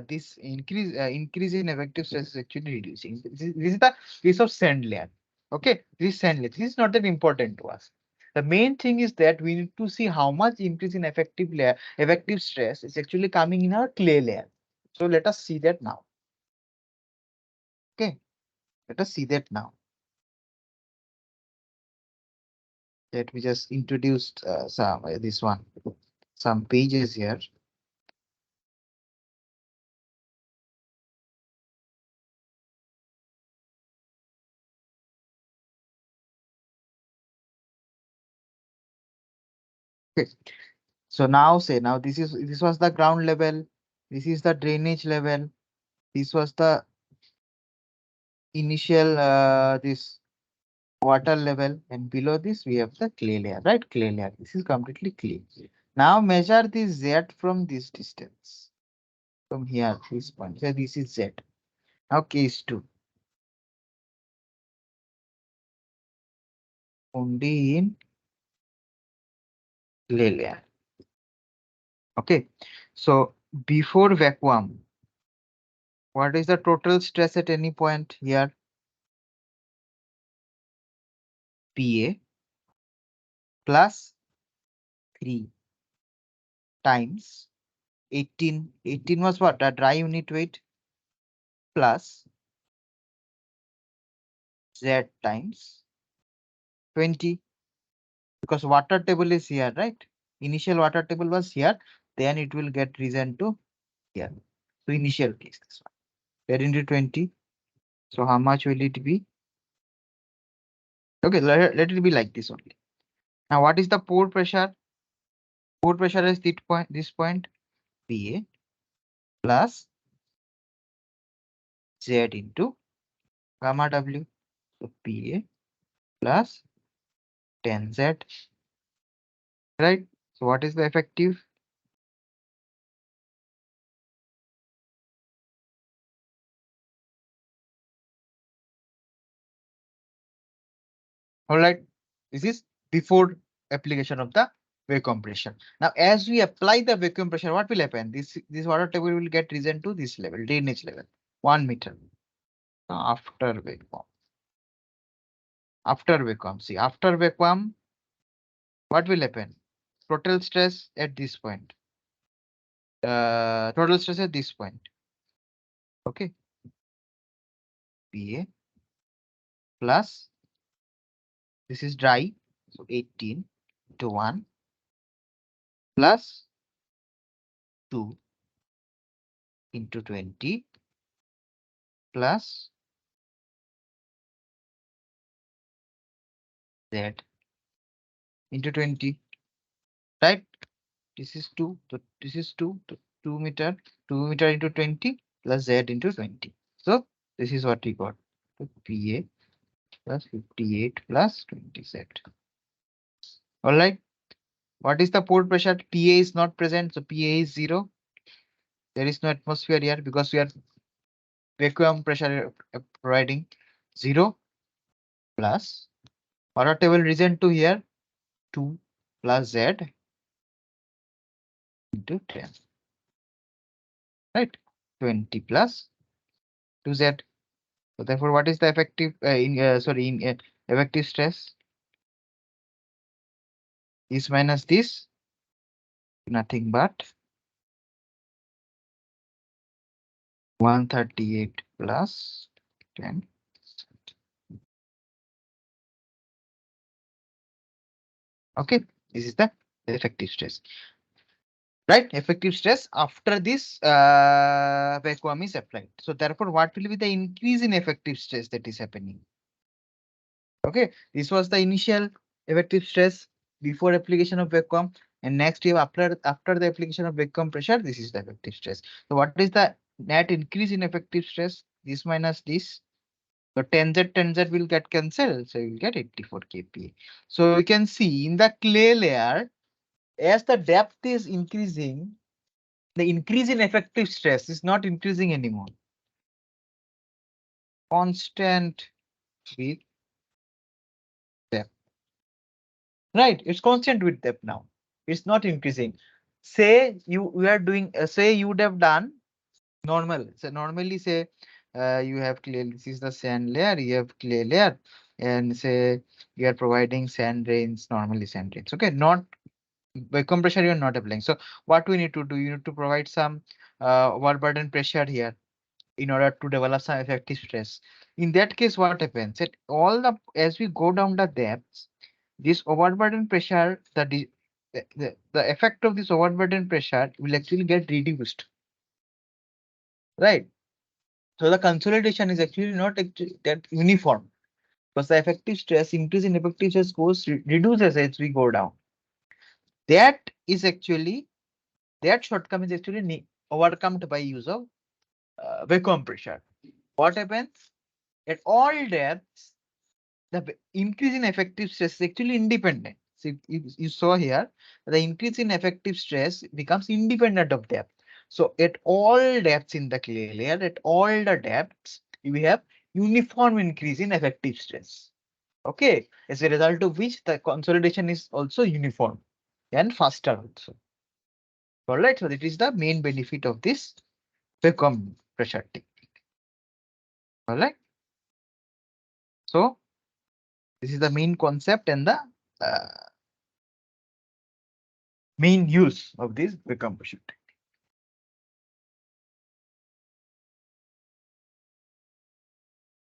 this increase in effective stress is actually reducing. This is the case of sand layer. Okay, this is sand layer. This is not that important to us. The main thing is that we need to see how much increase in effective stress is actually coming in our clay layer. So let us see that now. Okay, let us see that now. Let me just introduce some pages here. Okay. So now this was the ground level, this is the drainage level, this was the initial this water level, and below this we have the clay layer, right? Clay layer. This is completely clay. Now measure this Z from this distance. From here, this point. So this is Z. Now case 2. Only in clay layer. Okay, so before vacuum, what is the total stress at any point here? PA plus 3 times 18. 18 was what? A dry unit weight plus Z times 20. Because water table is here, right? Initial water table was here, then it will get risen to here. So initial case, this one. 10 into 20. So how much will it be? Okay, let it be like this only. Now, what is the pore pressure? Pore pressure is this point PA plus Z into gamma W. So PA plus 10Z, right? So what is the effective? All right, this is before application of the vacuum pressure. Now, as we apply the vacuum pressure, what will happen? This water table will get risen to this level, drainage level, 1 meter. After vacuum, see, after vacuum, what will happen? Total stress at this point. Total stress at this point. Okay, PA plus this is dry, so 18 to 1 plus 2 into 20 plus Z into 20, right? This is 2, so this is 2, 2 meter, 2 meter into 20 plus Z into 20. So this is what we got. So PA plus 58 plus 20Z. All right. What is the pore pressure? PA is not present, so PA is 0. There is no atmosphere here because we are vacuum pressure providing 0 plus water table risen to here 2 plus Z into 10, right? 20 plus 2Z. So therefore, what is the effective effective stress? This minus this, nothing but 138 plus 10. Okay, this is the effective stress. Right, effective stress after this vacuum is applied. So therefore, what will be the increase in effective stress that is happening? Okay, this was the initial effective stress before application of vacuum, and next you have after the application of vacuum pressure, this is the effective stress. So what is the net increase in effective stress? This minus this. So 10Z will get cancelled, so you will get 84 kPa. So you can see in the clay layer, as the depth is increasing, the increase in effective stress is not increasing anymore. Constant with depth. Right, it's constant with depth now. It's not increasing. Say we are doing, say you would have done normal. So normally say you have clay, this is the sand layer, you have clay layer, and say you are providing sand rains, normally sand rains. Okay, not vacuum pressure, you are not applying. So what we need to do, you need to provide some overburden pressure here in order to develop some effective stress. In that case, what happens? At all the as we go down the depths, this overburden pressure, the effect of this overburden pressure will actually get reduced, right? So the consolidation is actually not that uniform because the effective stress increase in effective stress reduces as we go down. That is actually that shortcoming is actually overcome by use of vacuum pressure. What happens at all depths? The increase in effective stress is actually independent. So you saw here, the increase in effective stress becomes independent of depth. So at all depths in the clay layer, at all the depths, we have uniform increase in effective stress. Okay, as a result of which the consolidation is also uniform and faster also. All right, so that is the main benefit of this vacuum pressure technique. All right, so this is the main concept and the main use of this vacuum pressure technique.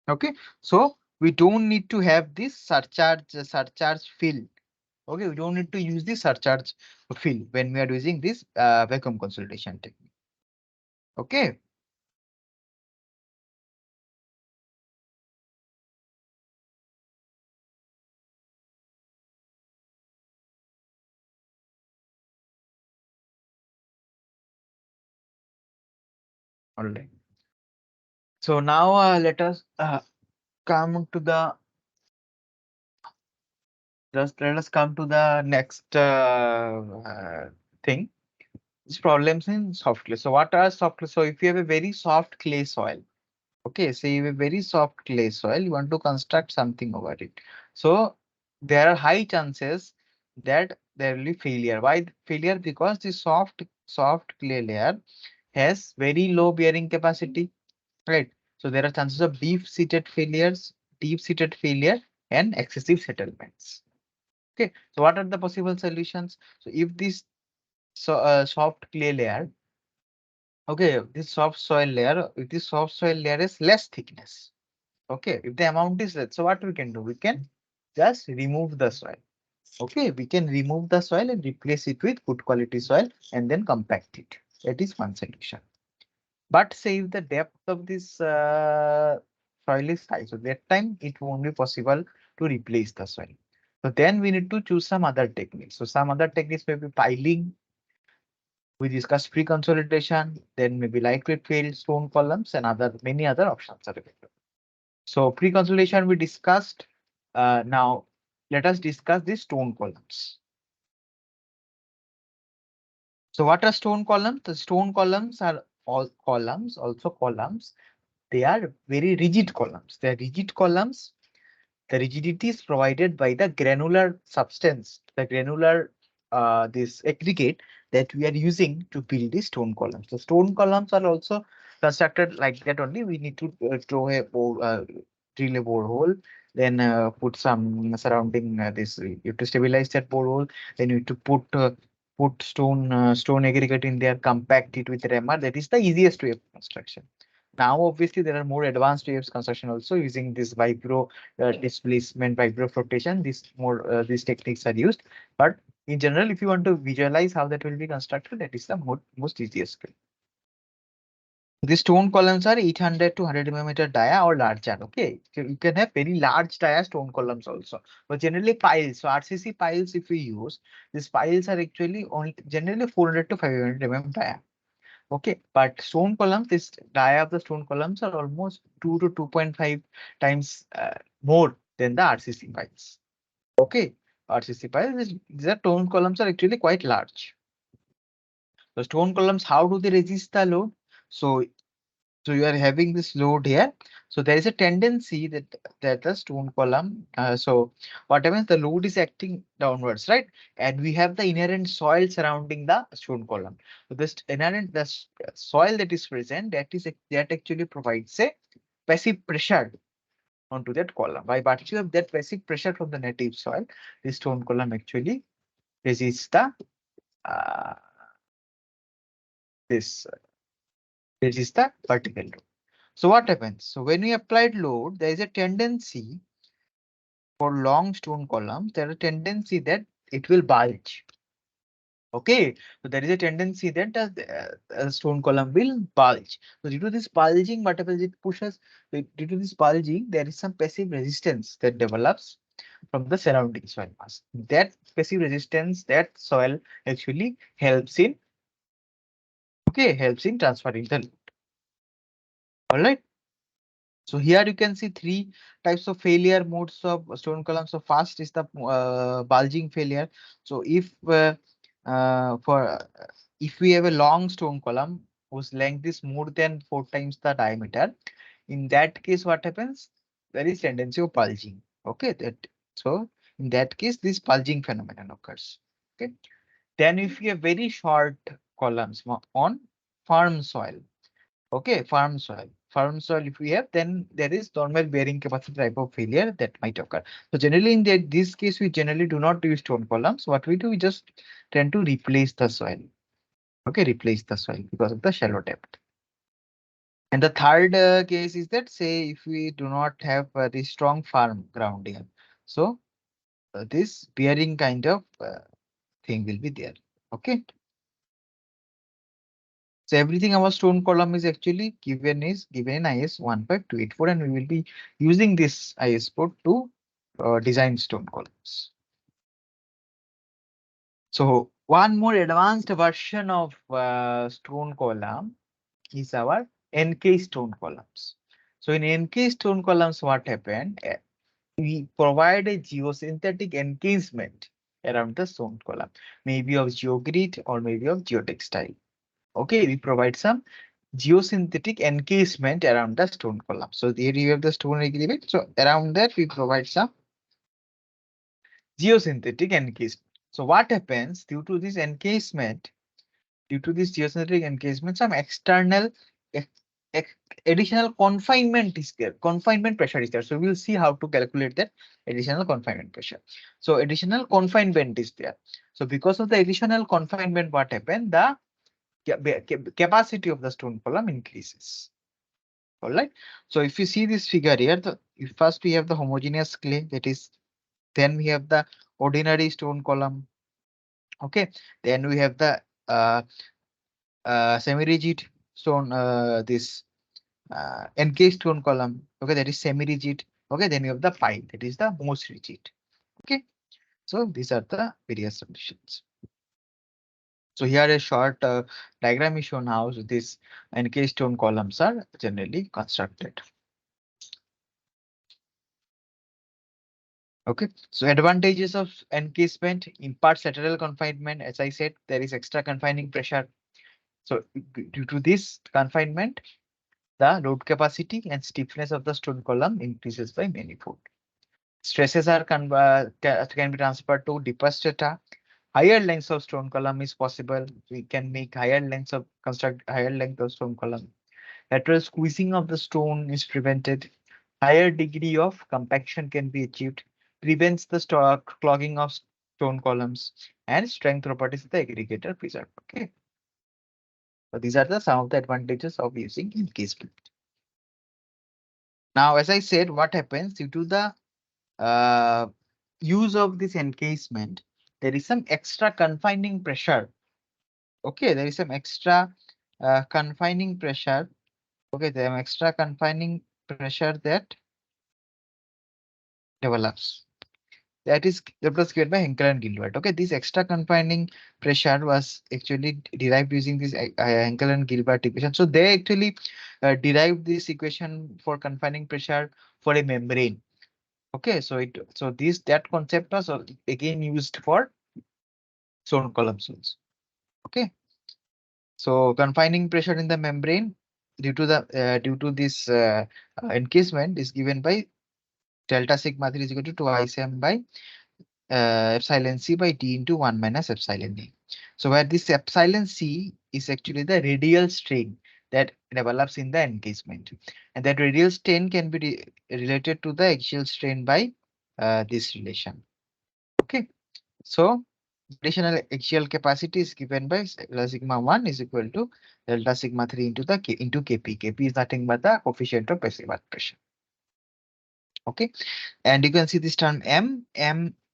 Okay, so we don't need to have this surcharge fill. Okay, we don't need to use the surcharge fill when we are using this vacuum consolidation technique. Okay. All right. So now let us come to the just let us come to the next thing. It's problems in soft clay. So what are soft clay? So if you have a very soft clay soil, okay, so you have a very soft clay soil, you want to construct something over it. So there are high chances that there will be failure. Why failure? Because the soft clay layer has very low bearing capacity, right? So there are chances of deep seated failure and excessive settlements. Okay, so what are the possible solutions? So if this soft clay layer, okay, this soft soil layer, if this soft soil layer is less thickness, okay, if the amount is less, so what we can do? We can just remove the soil. Okay, we can remove the soil and replace it with good quality soil and then compact it. That is one solution. But say if the depth of this soil is high, so that time it won't be possible to replace the soil. So then we need to choose some other techniques. So some other techniques may be piling. We discussed pre-consolidation, then maybe lightweight fill, stone columns, and other many other options are available. So pre-consolidation we discussed. Now let us discuss the stone columns. So what are stone columns? The stone columns are all columns, also columns. They are very rigid columns. They are rigid columns. The rigidity is provided by the granular substance, the granular this aggregate that we are using to build the stone columns. The stone columns are also constructed like that only. We need to drill a borehole, then put some surrounding this. You have to stabilize that borehole. Then you have to put stone aggregate in there, compact it with rammer. That is the easiest way of construction. Now, obviously, there are more advanced waves construction also using this vibro displacement, vibro flotation. These techniques are used. But in general, if you want to visualize how that will be constructed, that is the most easiest way. The stone columns are 800 to 100 millimeter dia or larger. Okay, so you can have very large dia stone columns also, but generally piles. So RCC piles, if we use these piles, are actually only generally 400 to 500 dia. Okay, but stone columns, this dia of the stone columns are almost 2 to 2.5 times more than the RCC piles. Okay, RCC piles, these are stone columns are actually quite large. The stone columns, how do they resist the load? So So you are having this load here. So there is a tendency that the stone column. So what happens? The load is acting downwards, right? And we have the inherent soil surrounding the stone column. So this inherent soil that is present, that actually provides a passive pressure onto that column. By virtue of that passive pressure from the native soil, this stone column actually resists the uh, this resists the vertical load. So what happens? So when we applied load, there is a tendency for long stone columns, there is a tendency that it will bulge. Okay, so there is a tendency that a stone column will bulge. So due to this bulging, what happens? It pushes. Due to this bulging, there is some passive resistance that develops from the surrounding soil mass. That passive resistance, that soil actually helps in transferring the load. All right. So here you can see three types of failure modes of stone column. So first is the bulging failure. So if we have a long stone column whose length is more than 4 times the diameter, in that case, what happens? There is tendency of bulging. Okay, so in that case, this bulging phenomenon occurs. Okay. Then if you have very short columns on firm soil. Okay, firm soil. Firm soil, if we have, then there is normal bearing capacity type of failure that might occur. So generally in this case, we generally do not use stone columns. What we do, we just tend to replace the soil. Okay, replace the soil because of the shallow depth. And the third case is that, say, if we do not have the strong farm ground here, so this bearing kind of thing will be there. Okay. So everything our stone column is actually given in IS 15284, and we will be using this IS code to design stone columns. So one more advanced version of stone column is our NK stone columns. So in NK stone columns, what happened? We provide a geosynthetic encasement around the stone column, maybe of geogrid or maybe of geotextile. Okay, we provide some geosynthetic encasement around the stone column. So here you have the stone agreement. So around that we provide some geosynthetic encasement. So what happens due to this encasement? Due to this geosynthetic encasement, some external ex- ex- additional confinement is there. Confinement pressure is there. So we'll see how to calculate that additional confinement pressure. So additional confinement is there. So because of the additional confinement, what happened? The capacity of the stone column increases. All right. So if you see this figure here, first we have the homogeneous clay, that is, then we have the ordinary stone column. Okay. Then we have the semi-rigid stone, this NK stone column. Okay, that is semi-rigid. Okay, then you have the pi, that is the most rigid. Okay. So these are the various solutions. So here a short diagram is shown how these NK stone columns are generally constructed. Okay, so advantages of encasement: imparts lateral confinement. As I said, there is extra confining pressure. So due to this confinement, the load capacity and stiffness of the stone column increases by manifold. Stresses are can be transferred to deeper strata. Higher lengths of stone column is possible. We can make construct higher length of stone column. Lateral squeezing of the stone is prevented. Higher degree of compaction can be achieved. Prevents the clogging of stone columns, and strength properties of the aggregator preserved. Okay. So these are some of the advantages of using encasement. Now, as I said, what happens due to the uh, use of this encasement, there is some extra confining pressure. Okay, there is some extra confining pressure. Okay, there is extra confining pressure that develops. That is created by Henkel and Gilbert. Okay, this extra confining pressure was actually derived using this Henkel and Gilbert equation. So they actually derived this equation for confining pressure for a membrane. Okay, so that concept was again used for stone columns also. Okay, so confining pressure in the membrane due to this encasement is given by delta sigma 3 is equal to 2 m by epsilon c by d into 1 minus epsilon a. So where this epsilon c is actually the radial strain that develops in the encasement, and that radial strain can be related to the axial strain by this relation. Okay, so additional axial capacity is given by delta sigma 1 is equal to delta sigma 3 into the into kp. Kp is nothing but the coefficient of passive earth pressure. Okay, and you can see this term m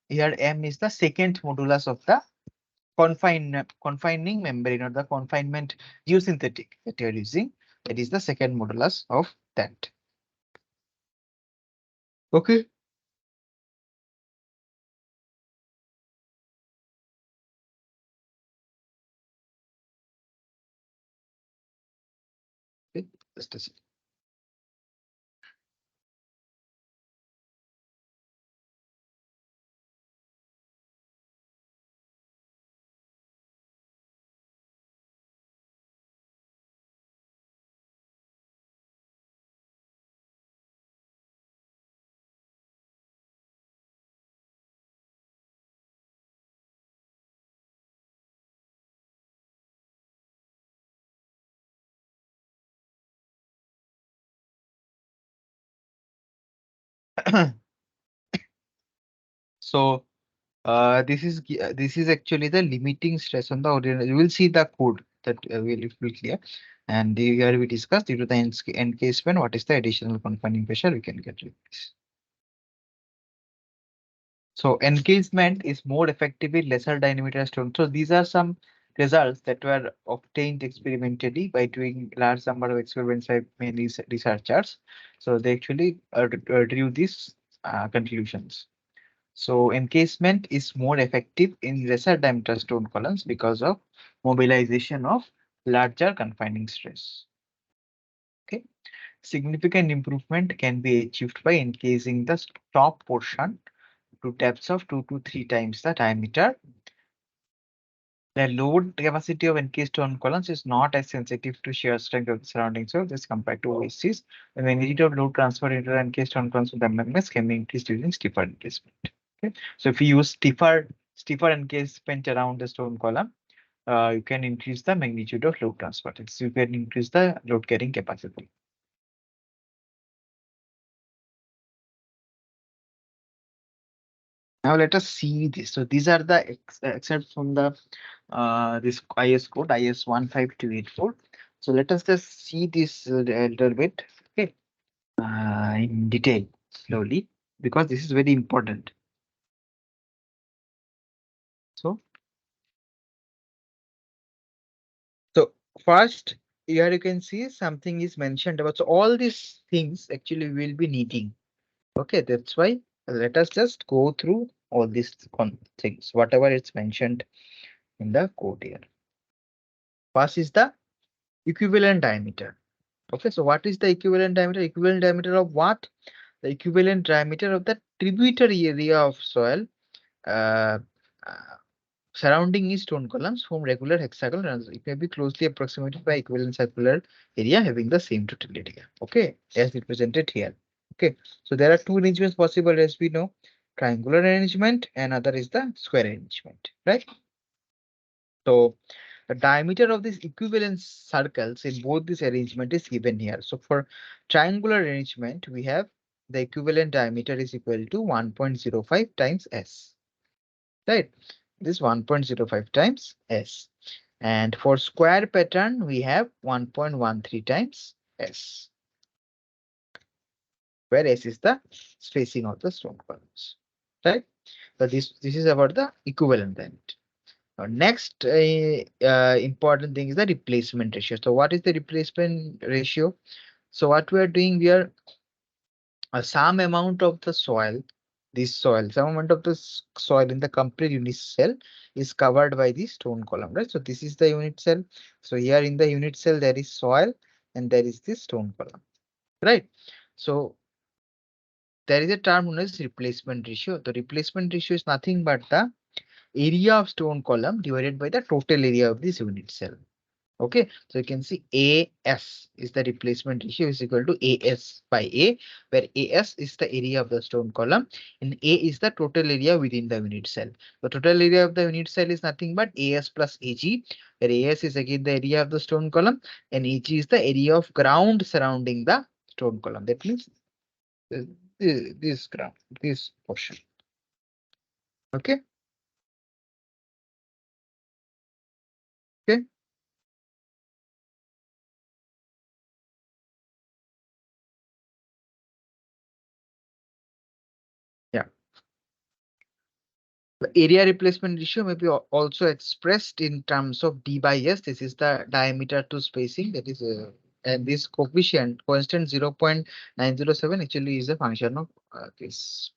here. M is the second modulus of the confining membrane, or the confinement geosynthetic that you are using. That is the second modulus of that. Okay. Okay, just a second. So this is actually the limiting stress on the ordinary. You will see the code that will clear. And here we discuss due to the encasement, what is the additional confining pressure we can get with this. So encasement is more effective with lesser diameter stone. So these are some results that were obtained experimentally by doing large number of experiments by many researchers. So they actually drew these conclusions. So encasement is more effective in lesser diameter stone columns because of mobilization of larger confining stress. Okay. Significant improvement can be achieved by encasing the top portion to depths of 2 to 3 times the diameter. The load capacity of encased stone columns is not as sensitive to shear strength of the surrounding soil as compared to OSCs. The magnitude of load transfer into the encased stone columns with MMS can be increased using stiffer encasement. Okay, so if you use stiffer encasement around the stone column, you can increase the magnitude of load transfer. You can increase the load carrying capacity. Now let us see this. So these are the excerpts from the this IS code IS 15284. So let us just see this a little bit, okay, in detail slowly, because this is very important. So first, here you can see something is mentioned about. So all these things actually will be needing. Okay, that's why let us just go through all these things, whatever it's mentioned in the code here. First is the equivalent diameter. Okay, so what is the equivalent diameter? Equivalent diameter of what? The equivalent diameter of the tributary area of soil uh, uh, surrounding is stone columns from regular hexagonal. It may be closely approximated by equivalent circular area having the same total area. Okay, as represented here. Okay, so there are two arrangements possible as we know: triangular arrangement and other is the square arrangement, right? So the diameter of these equivalent circles in both this arrangement is given here. So for triangular arrangement, we have the equivalent diameter is equal to 1.05 times S, right? This 1.05 times S. And for square pattern, we have 1.13 times S, where S is the spacing of the stone columns, right? So this is about the equivalent diameter. Next important thing is the replacement ratio. So what is the replacement ratio? So what we are doing, we are some amount of the soil, some amount of the soil in the complete unit cell is covered by the stone column, right? So this is the unit cell. So here in the unit cell, there is soil and there is this stone column, right? So there is a term known as replacement ratio. The replacement ratio is nothing but the area of stone column divided by the total area of this unit cell. Okay, so you can see AS is the replacement ratio is equal to AS by A, where AS is the area of the stone column and A is the total area within the unit cell. The total area of the unit cell is nothing but AS plus AG, where AS is again the area of the stone column and AG is the area of ground surrounding the stone column. That means this ground, this portion. Okay. Okay. Yeah. The area replacement ratio may be also expressed in terms of D by S. This is the diameter to spacing. That is, and this coefficient constant 0.907 actually is a function of this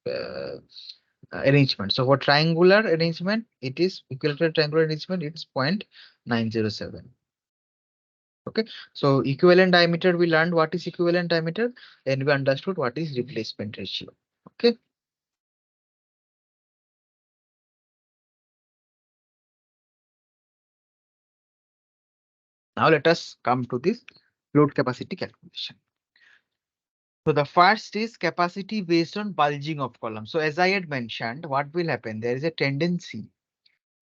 arrangement. So for triangular arrangement, it is equilateral triangular arrangement. It's 0.907. Okay, so equivalent diameter, we learned what is equivalent diameter, and we understood what is replacement ratio. Okay. Now let us come to this load capacity calculation. So the first is capacity based on bulging of column. So as I had mentioned, what will happen? There is a tendency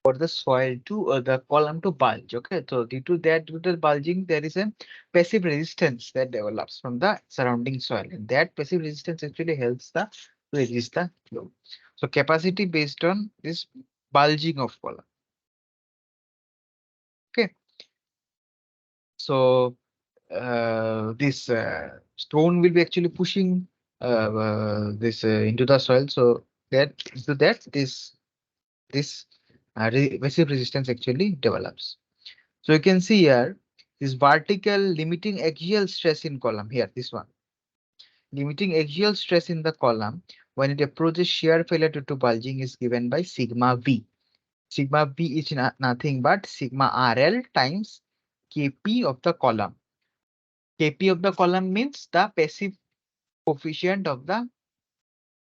for the soil to the column to bulge. Okay, so due to the bulging, there is a passive resistance that develops from the surrounding soil, and that passive resistance actually helps the to resist the flow. So capacity based on this bulging of column. Okay, so this stone will be actually pushing this into the soil. So that into that this passive resistance actually develops. So you can see here this vertical limiting axial stress in column here, this one. Limiting axial stress in the column when it approaches shear failure due to bulging is given by sigma V. Sigma V is nothing but sigma RL times Kp of the column. Kp of the column means the passive coefficient of the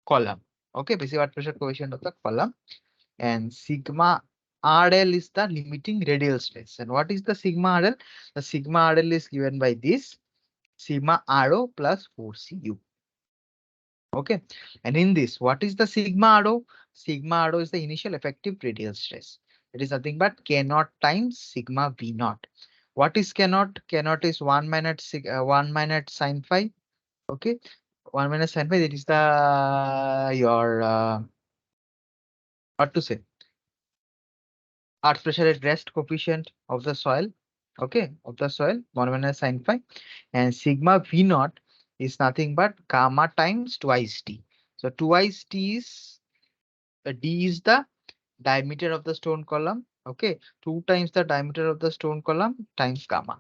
column. Okay, passive earth pressure coefficient of the column. And sigma RL is the limiting radial stress. And what is the sigma RL? The sigma RL is given by this sigma RO plus 4Cu. Okay. And in this, what is the sigma RO? Sigma RO is the initial effective radial stress. It is nothing but K naught times sigma V naught. What is K naught? K naught is 1 minus 1 minus sine phi. Okay. 1 minus sine phi. That is the your what to say? Earth pressure at rest coefficient of the soil. Okay, of the soil 1 minus sine phi, and sigma V naught is nothing but gamma times twice d. So twice d is d is the diameter of the stone column. Okay, 2 times the diameter of the stone column times gamma.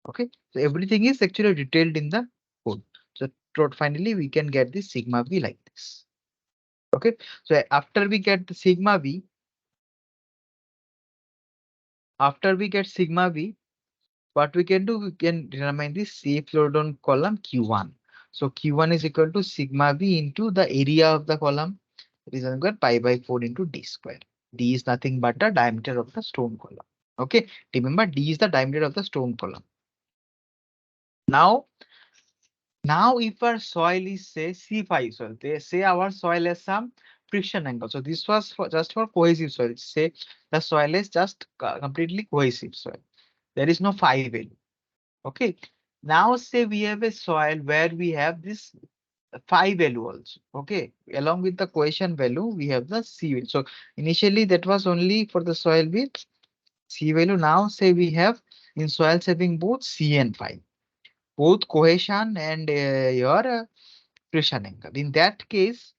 Okay, so everything is actually detailed in the code. So finally we can get the sigma V like this. Okay, so after we get the sigma V, after we get sigma V, what we can do, we can determine the safe load on column Q1. So Q1 is equal to sigma V into the area of the column. It is equal to pi by 4 into d square. D is nothing but the diameter of the stone column. Okay, remember D is the diameter of the stone column. Now, if our soil is say C5 soil, they say our soil has some friction angle. So this was for just for cohesive soil. Say the soil is just completely cohesive soil. There is no phi value. Okay. Now say we have a soil where we have this phi value also. Okay. Along with the cohesion value, we have the C value. So initially that was only for the soil with C value. Now say we have in soils having both C and phi, both cohesion and your friction angle. In that case,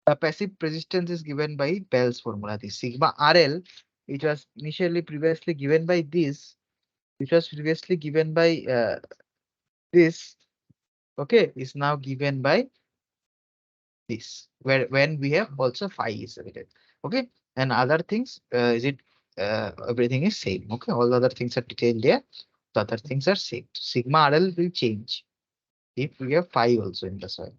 the passive resistance is given by Bell's formula. The sigma RL, which was initially previously given by this, which was previously given by this, okay, is now given by this, where when we have also phi is available. Okay, and other things is it everything is same. Okay, all the other things are detailed there. The other things are same. Sigma RL will change if we have phi also in the soil.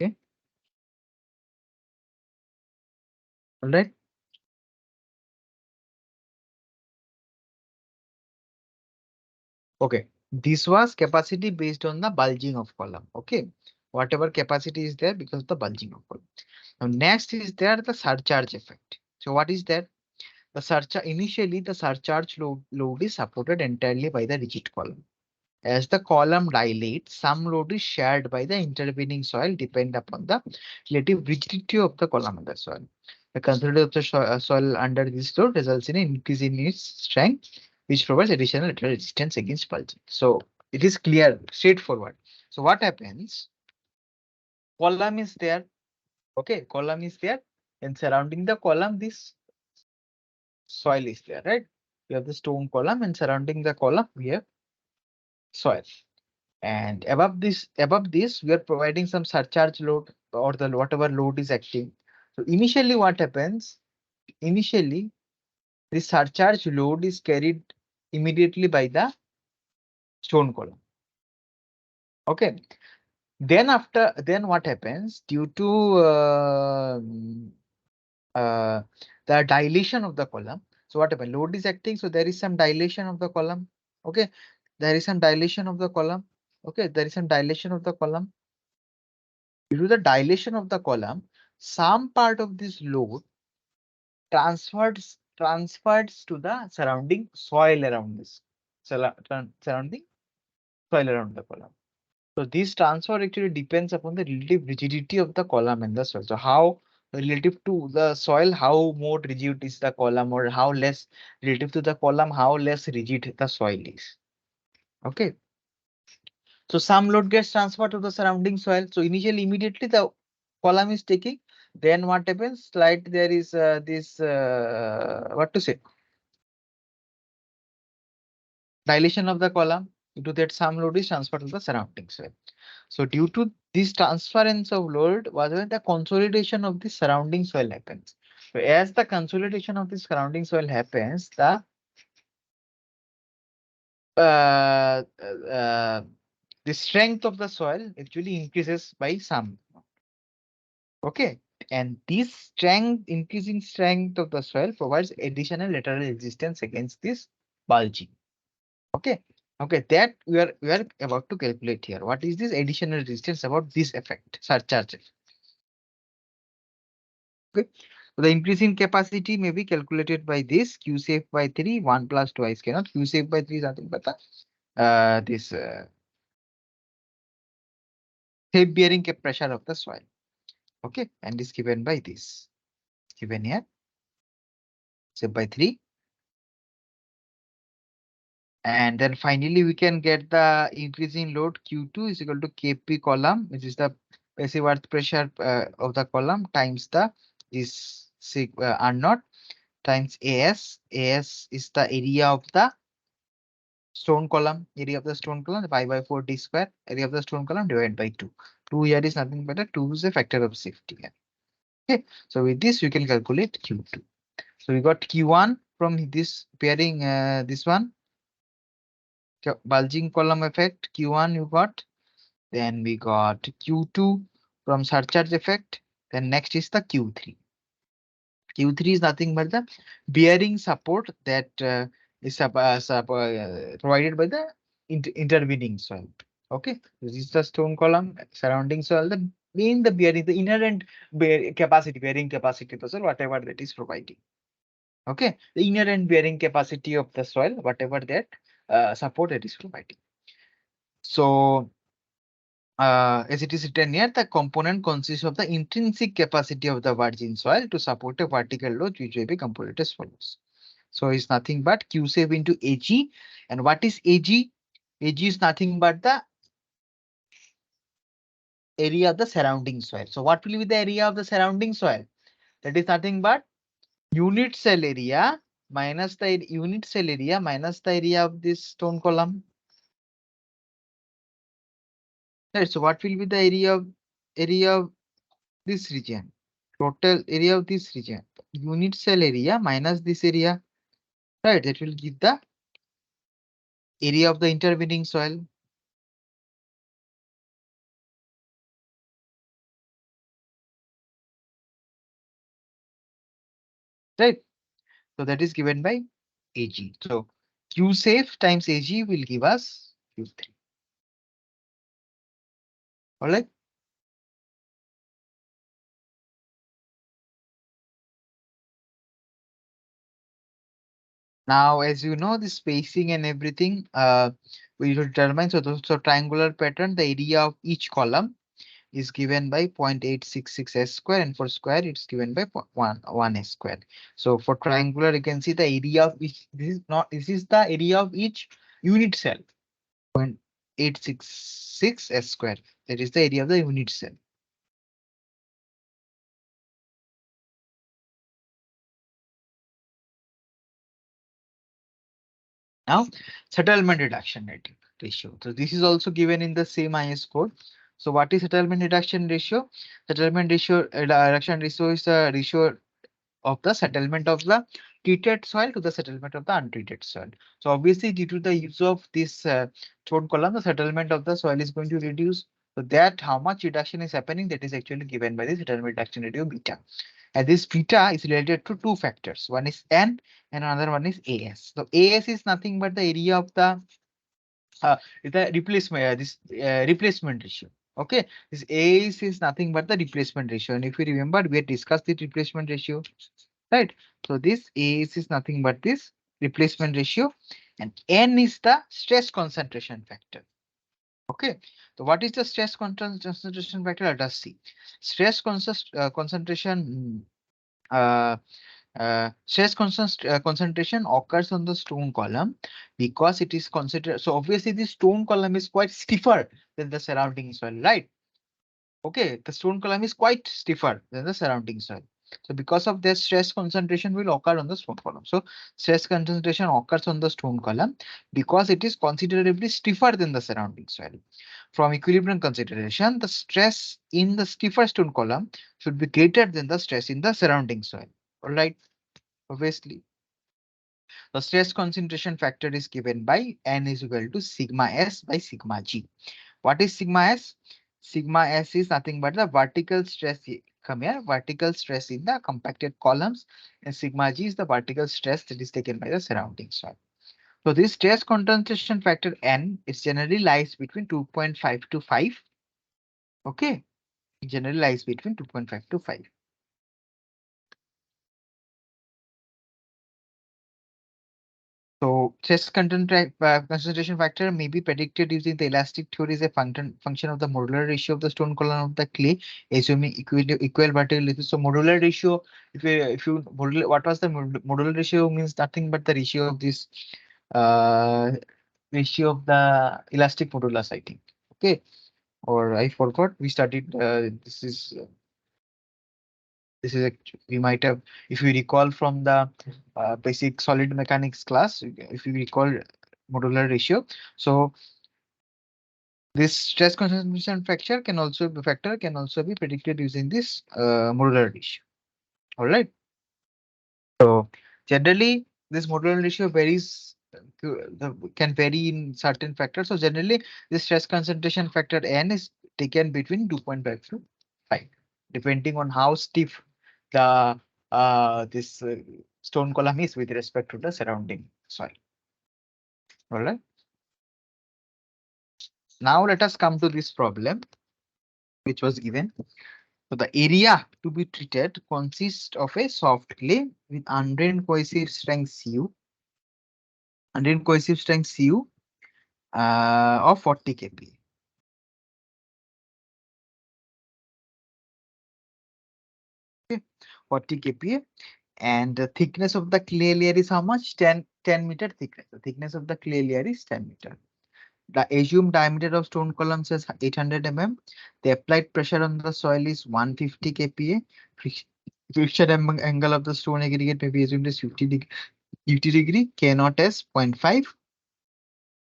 Okay, all right. Okay, this was capacity based on the bulging of column. Okay, whatever capacity is there because of the bulging of column. Now next is there the surcharge effect. So what is that? The surcharge initially the surcharge load is supported entirely by the rigid column. As the column dilates, some load is shared by the intervening soil depend upon the relative rigidity of the column and the soil. The consistency of the soil under this load results in an increase in its strength, which provides additional lateral resistance against bulging. So it is clear, straightforward. So what happens? Column is there. Okay, column is there, and surrounding the column, this soil is there, right? We have the stone column, and surrounding the column, we have soil. And above this, we are providing some surcharge load or the whatever load is acting. So initially, what happens? Initially, the surcharge load is carried immediately by the stone column. Okay. Then what happens? Due to the the dilation of the column. So whatever load is acting, so there is some dilation of the column. Okay, there is some dilation of the column. Okay, there is some dilation of the column. Due to the dilation of the column, some part of this load transfers to the surrounding soil around this surrounding soil around the column. So this transfer actually depends upon the relative rigidity of the column and the soil. So how relative to the soil, how more rigid is the column, or how less relative to the column, how less rigid the soil is. Okay. So some load gets transferred to the surrounding soil. So initially, immediately the column is taking. Then what happens? Like there is this what to say? Dilation of the column. Due to that, some load is transferred to the surrounding soil. So due to this transference of load, whatever the consolidation of the surrounding soil happens. So as the consolidation of the surrounding soil happens, uh, uh, the strength of the soil actually increases by some. Okay, and this strength, increasing strength of the soil provides additional lateral resistance against this bulging. Okay, okay, that we are about to calculate here. What is this additional resistance about this effect, surcharge effect? Okay, so the increase in capacity may be calculated by this Q safe by 3, 1 plus twice cannot. Q safe by 3 is nothing but this safe bearing pressure of the soil. Okay, and is given by this. Given here, safe by 3. And then finally, we can get the increase in load Q2 is equal to Kp column, which is the passive earth pressure of the column times the this R naught times AS. AS is the area of the stone column, area of the stone column, pi by 4 d square, area of the stone column divided by 2. 2 here is nothing but 2 is a factor of safety here. Okay, so with this, we can calculate Q2. So we got Q1 from this pairing, this one. Bulging column effect, Q1 you got. Then we got Q2 from surcharge effect. Then next is the Q3. Q3 is nothing but the bearing support that is provided by the intervening soil. Okay, this is the stone column surrounding soil. The bearing, the inherent bearing capacity of the soil, whatever that is providing. Okay, the inherent bearing capacity of the soil, whatever that support it is providing. So as it is written here, the component consists of the intrinsic capacity of the virgin soil to support a vertical load, which will be computed as follows. So it's nothing but Q save into Ag. And what is Ag? Ag is nothing but the area of the surrounding soil. So what will be the area of the surrounding soil? That is nothing but unit cell area minus the unit cell area minus the area of this stone column. Right. So what will be the area of this region? Total area of this region, unit cell area minus this area, right? That will give the area of the intervening soil. Right. So that is given by Ag. So Q safe times Ag will give us Q3. All right. Now, as you know, the spacing and everything, we will determine. So triangular pattern, the area of each column is given by 0.866 s square, and for square it's given by 1 s square. So for triangular, you can see the area of each. This is the area of each unit cell. 0.866 s square. That is the area of the unit cell. Now, settlement reduction ratio. So this is also given in the same IS code. So what is settlement reduction ratio? Settlement ratio reduction ratio is the ratio of the settlement of the treated soil to the settlement of the untreated soil. So obviously, due to the use of this stone column, the settlement of the soil is going to reduce. So that how much reduction is happening, that is actually given by the settlement reduction ratio beta. And this beta is related to two factors. One is N and another one is AS. So AS is nothing but the area of the replacement, replacement ratio. Okay, this AS is nothing but the replacement ratio. And if you remember, we had discussed the replacement ratio, right? So this AS is nothing but this replacement ratio, and N is the stress concentration factor. Okay, so what is the stress concentration factor? Let us see. Stress concentration. Uh, concentration occurs on the stone column because it is considered. So obviously, the stone column is quite stiffer than the surrounding soil, right? Okay, the stone column is quite stiffer than the surrounding soil. So because of this, stress concentration will occur on the stone column. So stress concentration occurs on the stone column because it is considerably stiffer than the surrounding soil. From equilibrium consideration, the stress in the stiffer stone column should be greater than the stress in the surrounding soil. All right, obviously. The stress concentration factor is given by N is equal to sigma S by sigma G. What is sigma S? Sigma S is nothing but the vertical stress. Come here, vertical stress in the compacted columns, and sigma G is the vertical stress that is taken by the surrounding soil. So this stress concentration factor N, it generally lies between 2.5 to 5. Okay, it generally lies between 2.5 to 5. So stress concentration factor may be predicted using the elastic theory as a function of the modular ratio of the stone column of the clay, assuming equal vertical. So modular ratio, if you what was the modular ratio means nothing but the ratio of this uh ratio of the elastic modulus, I think. Okay, or I forgot. We studied this is a, we might have, if you recall from the basic solid mechanics class, if you recall modular ratio. So this stress concentration factor can also be predicted using this modular ratio. All right. So generally, this modular ratio varies, can vary in certain factors. So generally, the stress concentration factor N is taken between 2.5 to 5, depending on how stiff the this stone column is with respect to the surrounding soil. All right. Now let us come to this problem, which was given. So the area to be treated consists of a soft clay with undrained cohesive strength Cu, undrained cohesive strength Cu of 40 kPa. Okay, 40 kPa, and the thickness of the clay layer is how much? 10 meter thickness. The thickness of the clay layer is 10 meter. The assumed diameter of stone columns is 800 mm. The applied pressure on the soil is 150 kPa. Friction angle of the stone aggregate may be assumed as 50 degree. K naught as zero point 0.5.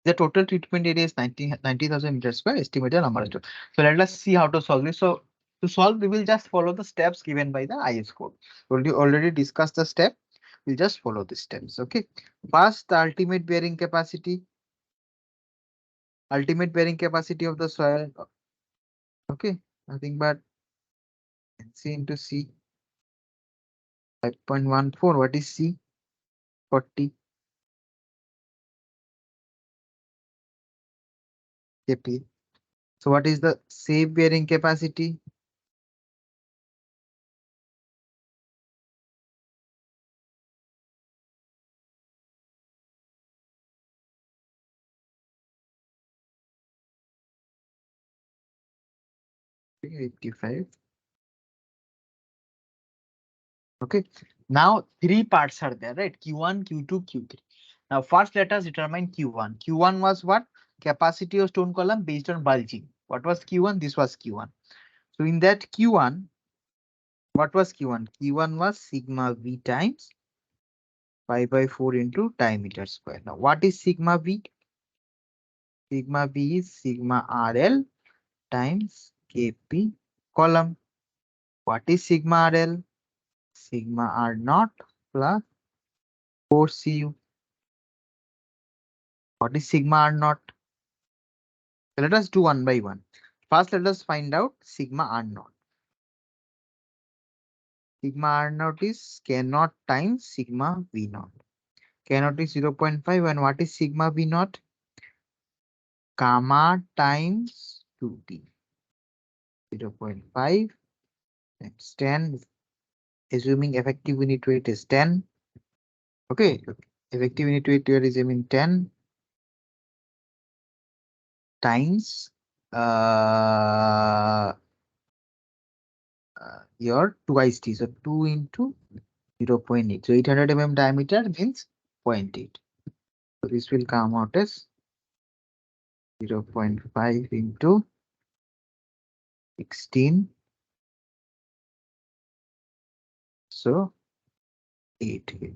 The total treatment area is 90,000 meters square. Estimated number of stones. So let us see how to solve this. So to solve, we will just follow the steps given by the IS code. Already discussed the step. We'll just follow the steps. Okay. First, the ultimate bearing capacity of the soil. Okay. Nothing but C into C. 5.14. What is C? 40 kPa. So what is the safe bearing capacity? Okay, 85. Okay. Now three parts are there, right? Q1, Q2, Q3. Now first let us determine Q1. Q1 was what? Capacity of stone column based on bulging. What was Q1? This was Q1. So in that Q1, what was Q1? Q1 was sigma V times 5 by 4 into diameter square. Now what is sigma V? Sigma V is sigma RL times Kp column. What is sigma RL? Sigma R naught plus 4Cu. What is sigma R naught? So let us do one by one. First, let us find out sigma R naught. Sigma R naught is K naught times sigma V naught. K naught is 0.5 and what is sigma V naught? Gamma times 2T. 0.5 times 10, assuming effective unit weight is 10. Okay, effective unit weight here is assuming 10 times your twice T. So 2 into 0.8. So 800 mm diameter means 0.8. So this will come out as 0.5 into 16. So 8.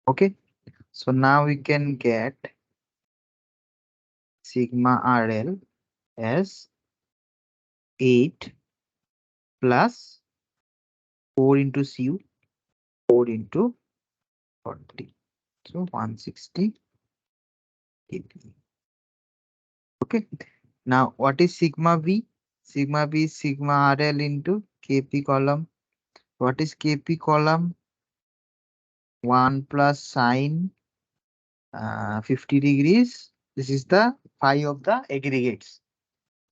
Okay. So now we can get sigma RL as 8 plus 4 into CU, 4 into 40. So 160 kPa. Okay. Now what is sigma V? Sigma V is sigma RL into Kp column. What is Kp column? 1 plus sine 50 degrees. This is the phi of the aggregates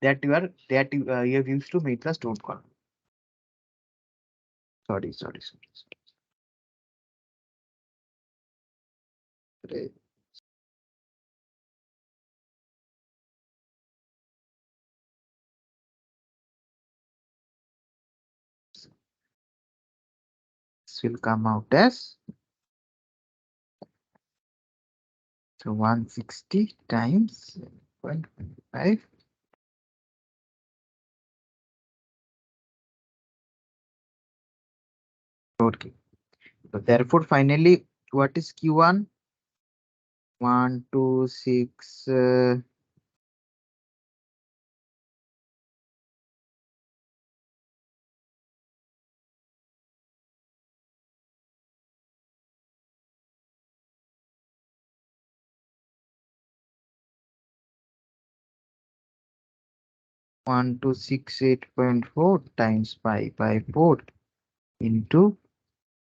that you have used to make the stored column. Sorry. Right. This will come out as so 160 times 0.5. Okay. So therefore, finally, what is Q1? 126 1268.4 times pi by 4 into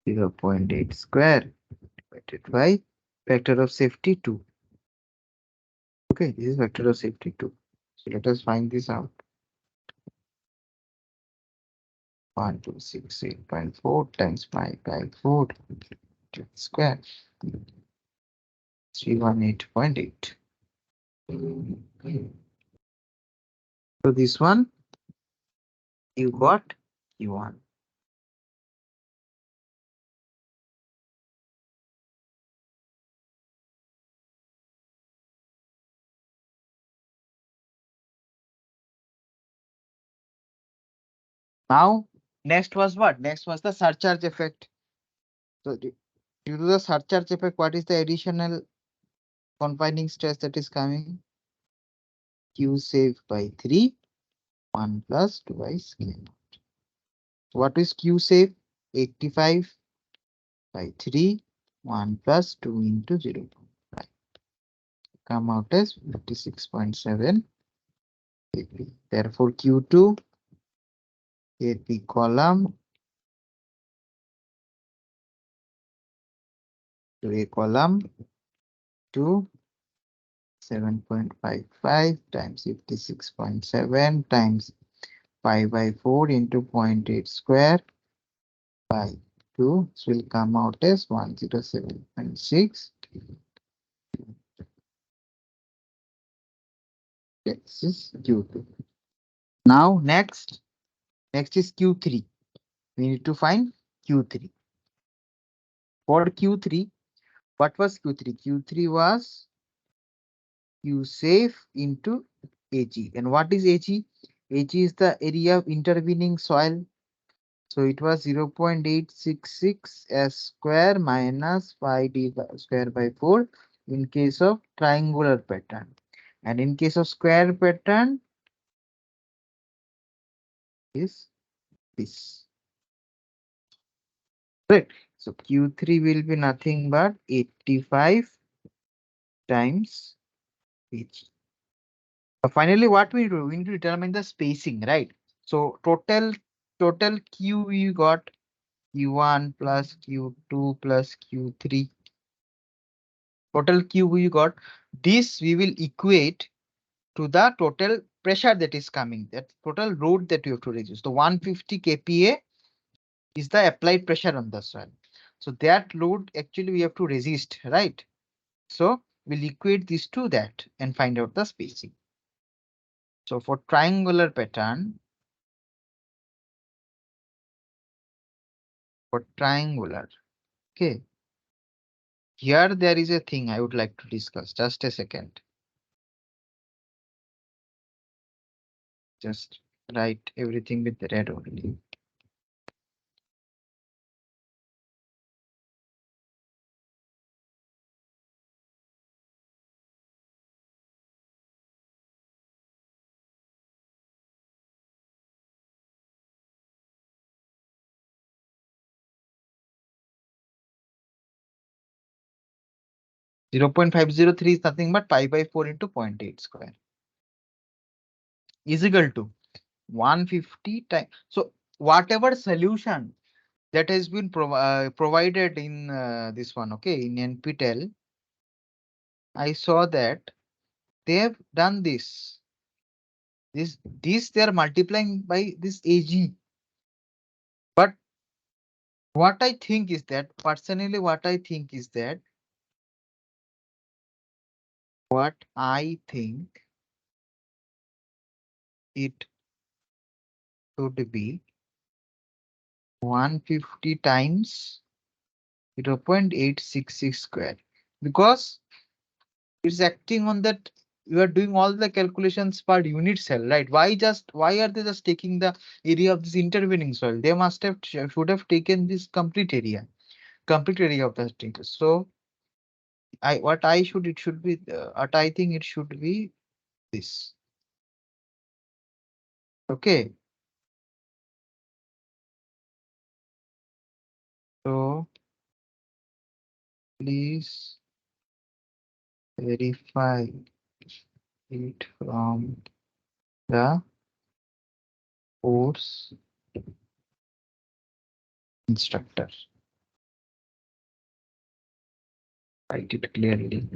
0.8 square divided by factor of safety 2. Okay, this is vector of safety 2. So let us find this out. 1268.4 times pi by 4 square 318.8. So this one you got Q1. Now, next was what? Next was the surcharge effect. So due to the surcharge effect, what is the additional confining stress that is coming? Q save by 3, 1 plus twice K. What is Q save? 85 by 3, 1 plus 2 into 0.5. Come out as 56.7 kP. Therefore, Q2 kP column to a column to 7.55 times 56.7 times pi by 4 into 0.8 square by 2. This will come out as 107.6. This is Q2. Now next is Q3. We need to find Q3. For Q3, what was Q3? Q3 was Q safe into AG. And what is AG? AG is the area of intervening soil. So it was 0.866 s square minus 5d square by 4 in case of triangular pattern. And in case of square pattern is this. Right. So Q3 will be nothing but 85 times AG. Finally, what we do, we need to determine the spacing, right? So total Q we got Q1 plus Q2 plus Q3. Total Q we got. This we will equate to the total pressure that is coming, that total load that you have to reduce. The 150 kPa is the applied pressure on the soil. So that load actually we have to resist, right? So we'll equate this to that and find out the spacing. So for triangular pattern, okay, here there is a thing I would like to discuss. Just a second. Just write everything with the red only. 0.503 is nothing but pi by 4 into 0.8 square is equal to 150 times. So whatever solution that has been provided in this one, okay, in NPTEL, I saw that they have done this. This they are multiplying by this AG. But what I think is that personally, what I think it should be 150 times 0.866 square, because it's acting on that. You are doing all the calculations per unit cell, right? Why are they just taking the area of this intervening soil? They must have should have taken this complete area of the thing. So it should be what I think it should be this. Okay. So please verify it from the course instructor. Write it clearly.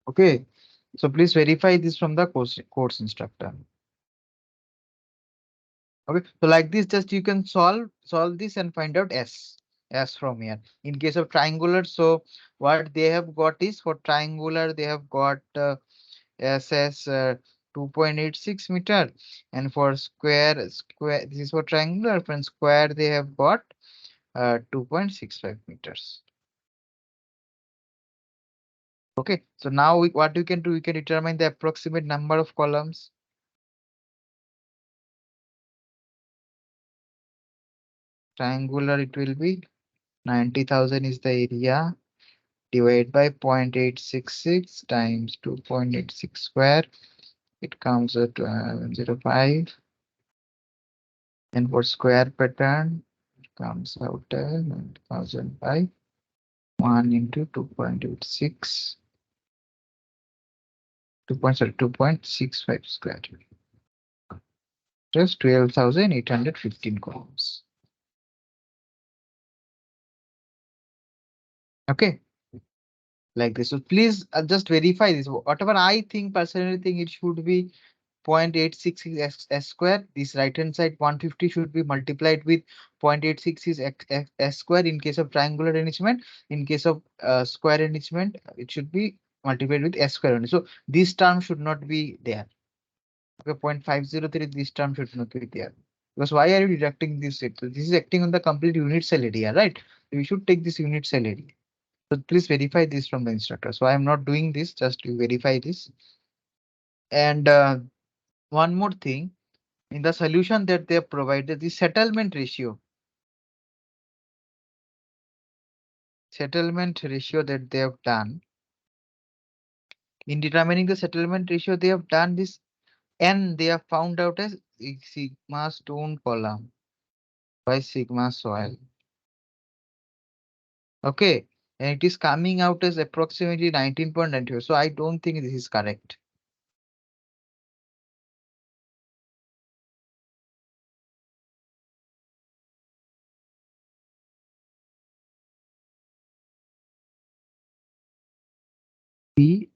Okay. So please verify this from the course instructor. Okay. So like this, just you can solve this and find out S from here. In case of triangular, so what they have got is for triangular, they have got S as 2.86 meter, and for square this is for triangular, for square they have got 2.65 meters. Okay, so now what we can do, we can determine the approximate number of columns. Triangular, it will be 90,000 is the area, divided by 0.866 times 2.86 square. It comes at 0.05. And for square pattern, it comes out 90,000 by 1 into 2.86. 2.65 square. Just 12,815 columns. Okay, like this. So please just verify this. Whatever I think, personally think it should be 0.86 is s square. This right hand side 150 should be multiplied with 0.86 is s square in case of triangular arrangement. In case of square arrangement, it should be multiplied with s square only. So this term should not be there. Okay, 0.503, this term should not be there. Because why are you deducting this? This is acting on the complete unit cell area, right? We should take this unit cell area. So please verify this from the instructor. So I am not doing this, just to verify this. And one more thing, in the solution that they have provided, the settlement ratio that they have done. In determining the settlement ratio, they have done this N, they have found out as sigma stone column. by sigma soil. Okay, and it is coming out as approximately 19.94. So I don't think this is correct. B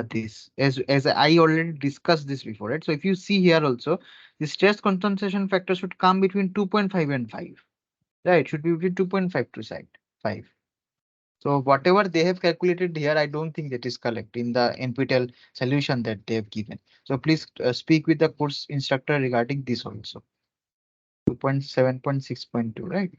this as I already discussed this before, right? So if you see here also, the stress concentration factor should come between 2.5 and 5. Right, should be between 2.5 to side 5. So whatever they have calculated here, I don't think that is correct in the NPTEL solution that they have given. So please speak with the course instructor regarding this also. 2.7.6.2, right?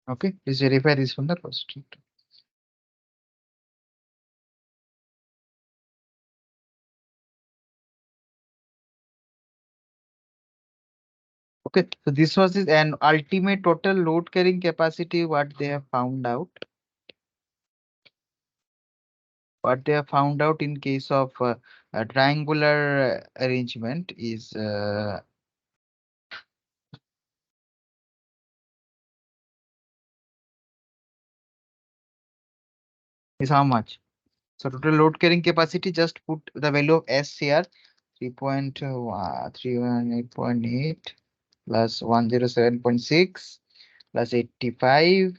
Okay, please verify this from the course instructor. Okay, so this was an ultimate total load carrying capacity, what they have found out. What they have found out in case of a triangular arrangement is how much? So total load carrying capacity, just put the value of S here, 3.318.8 plus 107.6 plus 85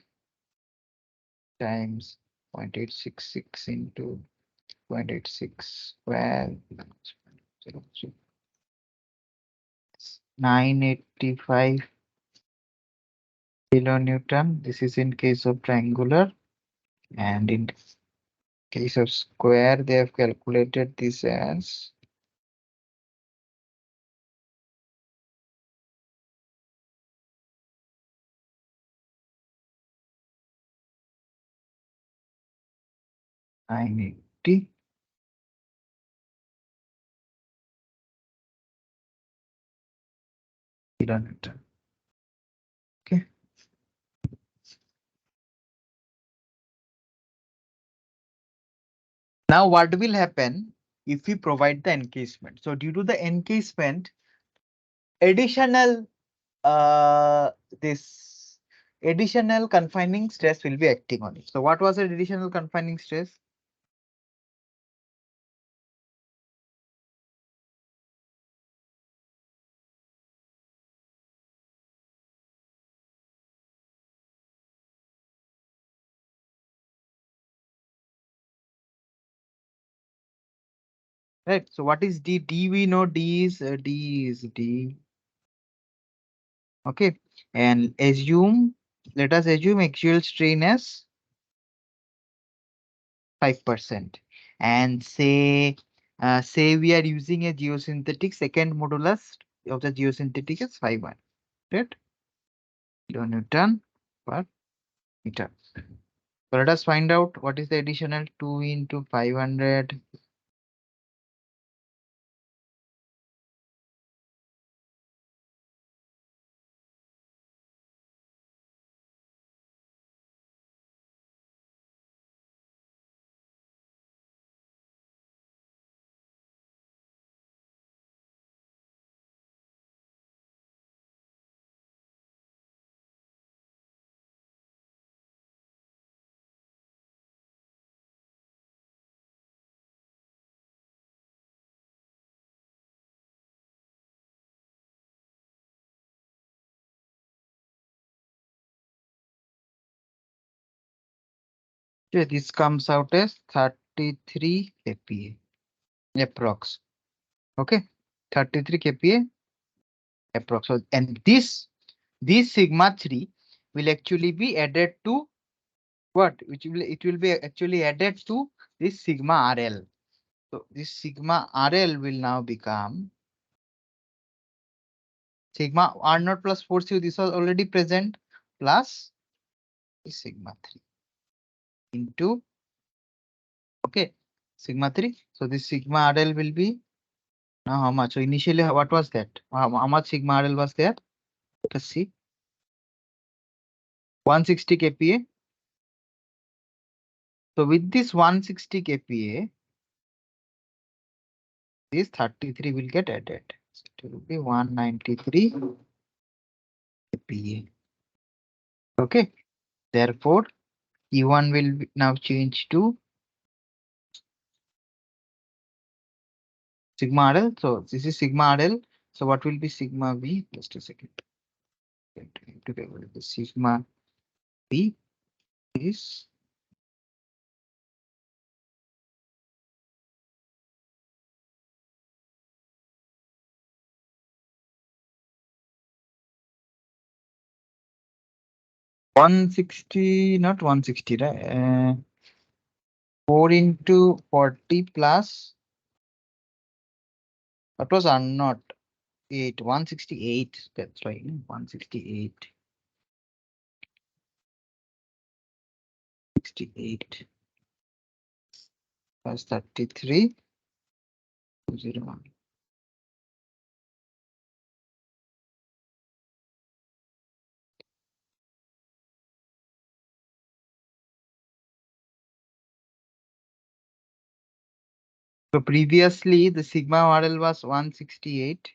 times 0.866 into 0.86 square 985 kilonewton. This is in case of triangular, and in case of square, they have calculated this as 980 kilonewton. Okay. Now, what will happen if we provide the encasement? So, due to the encasement, additional uh this additional confining stress will be acting on it. So, what was the additional confining stress? Right. So, what is D? D we know D. Okay. And let us assume axial strain as 5%, and say we are using a geosynthetic, second modulus of the geosynthetic is 500 kilonewton per meter. So let us find out what is the additional 2 into 500. Okay, this comes out as 33 kPa approx. Okay, 33 kPa approx. So, and this sigma 3 will actually be added to what? Which will it will be actually added to this sigma RL. So this sigma RL will now become sigma R naught plus 4cu, this was already present, plus sigma 3 into, okay, sigma 3. So this sigma RL will be now how much? So initially, what was that? How much sigma RL was there? Let's see. 160 kPa. So with this 160 kPa, this 33 will get added. So it will be 193 kPa. Okay. Therefore, E1 will now change to sigma RL. So this is sigma RL. So what will be sigma V? Just a second. The sigma V is 160, not 160, right? 4 into 40 plus, that was not 8, 168. That's right, 168. 68 plus 33, 201. So previously the sigma model was 168.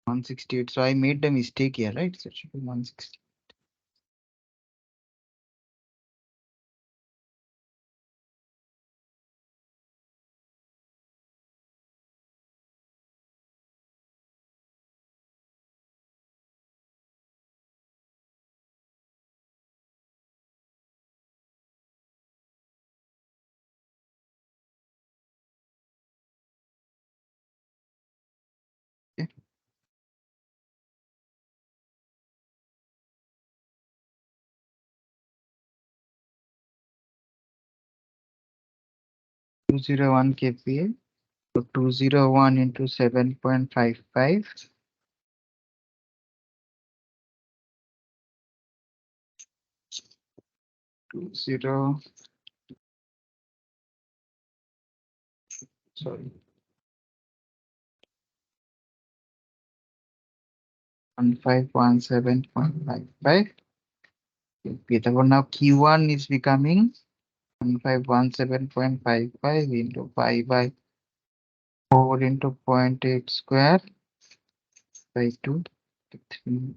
168. So I made the mistake here, right? So it should be 160. Okay. 201 kPa. So 201 into 7.55. 20, sorry. 1517.55. Okay, therefore now Q1 is becoming 1517.55 into 5 by 4 into 0.8 square by 2. 3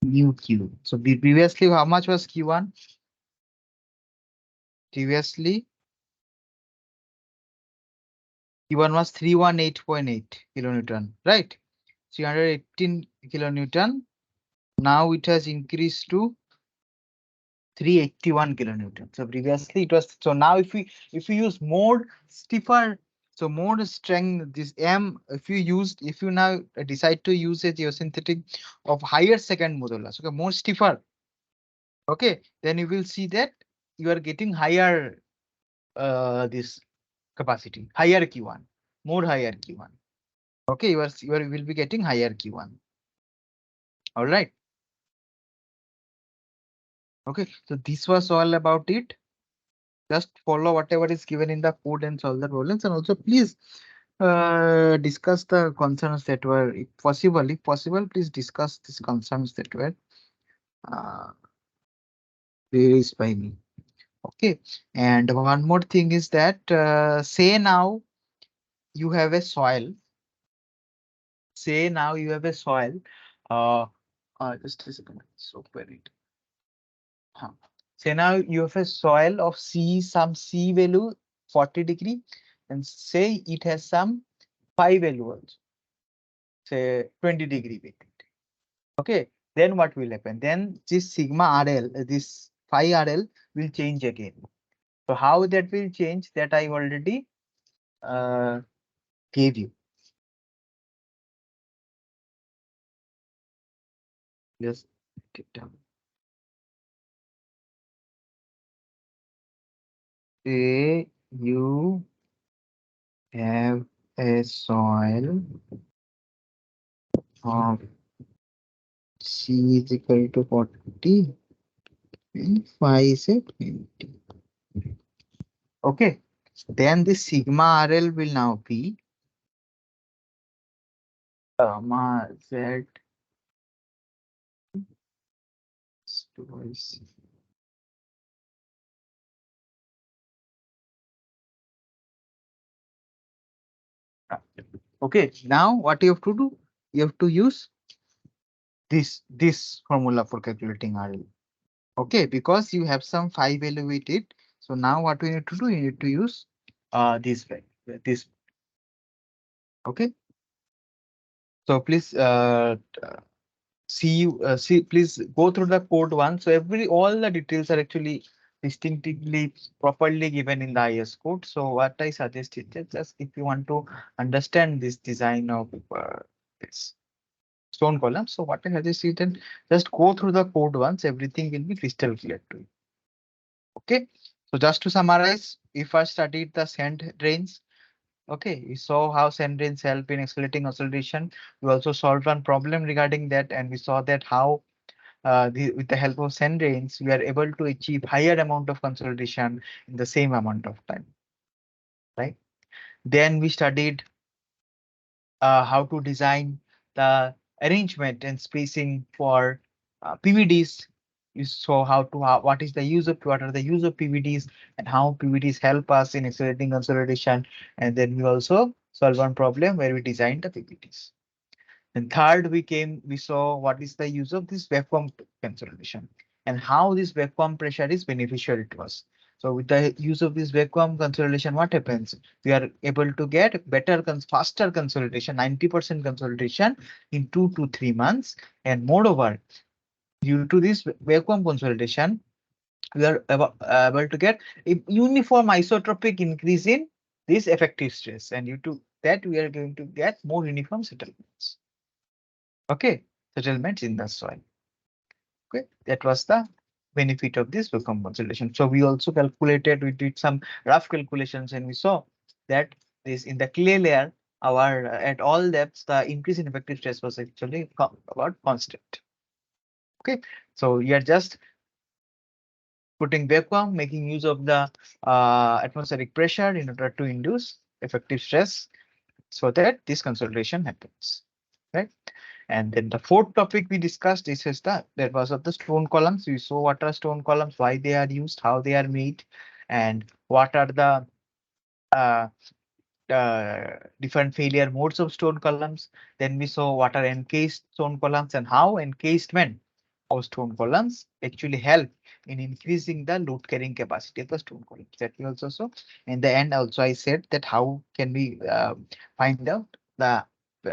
mu Q. So previously, how much was Q1? Previously, Q1 was 318.8 kilonewton, right? 318 kilonewton. Now it has increased to 381 kilonewton. So previously it was, so now if we use more stiffer, so more strength, this M, if you now decide to use a geosynthetic of higher second modulus, okay, more stiffer, okay, then you will see that you are getting higher this capacity, higher Q1, more higher Q1. Okay, you will be getting higher Q1. All right. Okay, so this was all about it. Just follow whatever is given in the code and solve the problems, and also please discuss the concerns that were, if possible, please discuss these concerns that were uh, raised by me. Okay, and one more thing is that say now you have a soil. Say now you have a soil. Uh, just a second. So it. Huh. Say now you have a soil of C, some C value 40 degree, and say it has some phi value also, say 20 degree vacant. Okay, then what will happen? Then this sigma RL, this phi RL will change again. So how that will change, that I already uh, gave you. Just write it down. Say you a soil of C is equal to 40 and phi is at 20. Okay, then the sigma RL will now be gamma Z twice. Okay, now what you have to do? You have to use this formula for calculating RL. Okay, because you have some phi evaluated. So now what we need to do? You need to use this way. This okay. So please see please go through the code once. So every all the details are actually distinctively properly given in the IS code. So what I suggest is that just if you want to understand this design of this stone column, so what I suggest is that just go through the code once, everything will be crystal clear to you. Okay, so just to summarize, we first studied the sand drains. Okay, we saw how sand drains help in accelerating acceleration. We also solved one problem regarding that, and we saw that how with the help of sand drains, we are able to achieve higher amount of consolidation in the same amount of time, right? Then we studied how to design the arrangement and spacing for PVDs. You saw what is the use of what are the use of PVDs and how PVDs help us in accelerating consolidation. And then we also solve one problem where we designed the PVDs. And third, we saw what is the use of this vacuum consolidation and how this vacuum pressure is beneficial to us. So with the use of this vacuum consolidation, what happens? We are able to get better, faster consolidation, 90% consolidation in 2 to 3 months. And moreover, due to this vacuum consolidation, we are able to get a uniform isotropic increase in this effective stress. And due to that, we are going to get more uniform settlements. Okay, settlements in the soil. Okay, that was the benefit of this vacuum consolidation. So we also calculated, we did some rough calculations, and we saw that this in the clay layer, our at all depths, the increase in effective stress was actually about constant. Okay, so we are just putting vacuum, making use of the atmospheric pressure in order to induce effective stress so that this consolidation happens. Right. And then the fourth topic we discussed is that was of the stone columns. We saw what are stone columns, why they are used, how they are made, and what are the uh, different failure modes of stone columns. Then we saw what are encased stone columns and how encasement of stone columns actually help in increasing the load carrying capacity of the stone columns. That we also saw. In the end, also I said that how can we find out the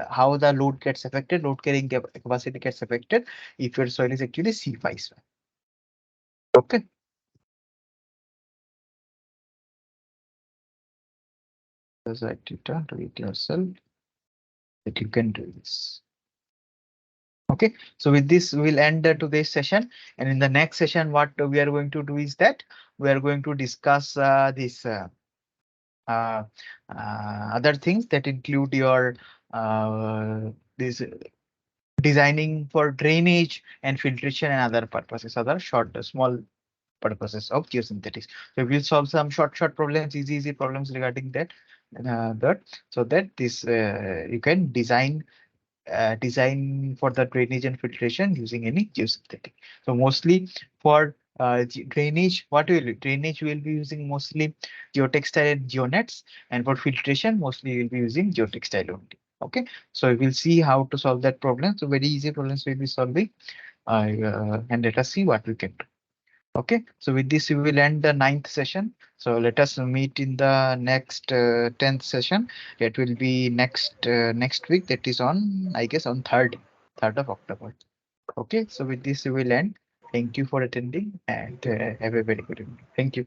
how the load gets affected, load carrying capacity gets affected if your soil is actually C5. Okay. Just write it down, read yourself that you can do this. Okay, so with this, we'll end today's session. And in the next session, what we are going to do is that we are going to discuss this uh, other things that include your this designing for drainage and filtration and other purposes, other short, small purposes of geosynthetics. So we'll solve some short problems, easy problems regarding that, so that this you can design for the drainage and filtration using any geosynthetic. So mostly for drainage, what will drainage we will be using mostly geotextile and geonets, and for filtration mostly we'll be using geotextile only. Okay, so we'll see how to solve that problem. So very easy problems we'll be solving, and let us see what we can do. Okay, so with this we will end the 9th session. So let us meet in the next 10th session. It will be next week. That is on, I guess, on 3rd of October. Okay, so with this we will end. Thank you for attending and have a very good evening. Thank you.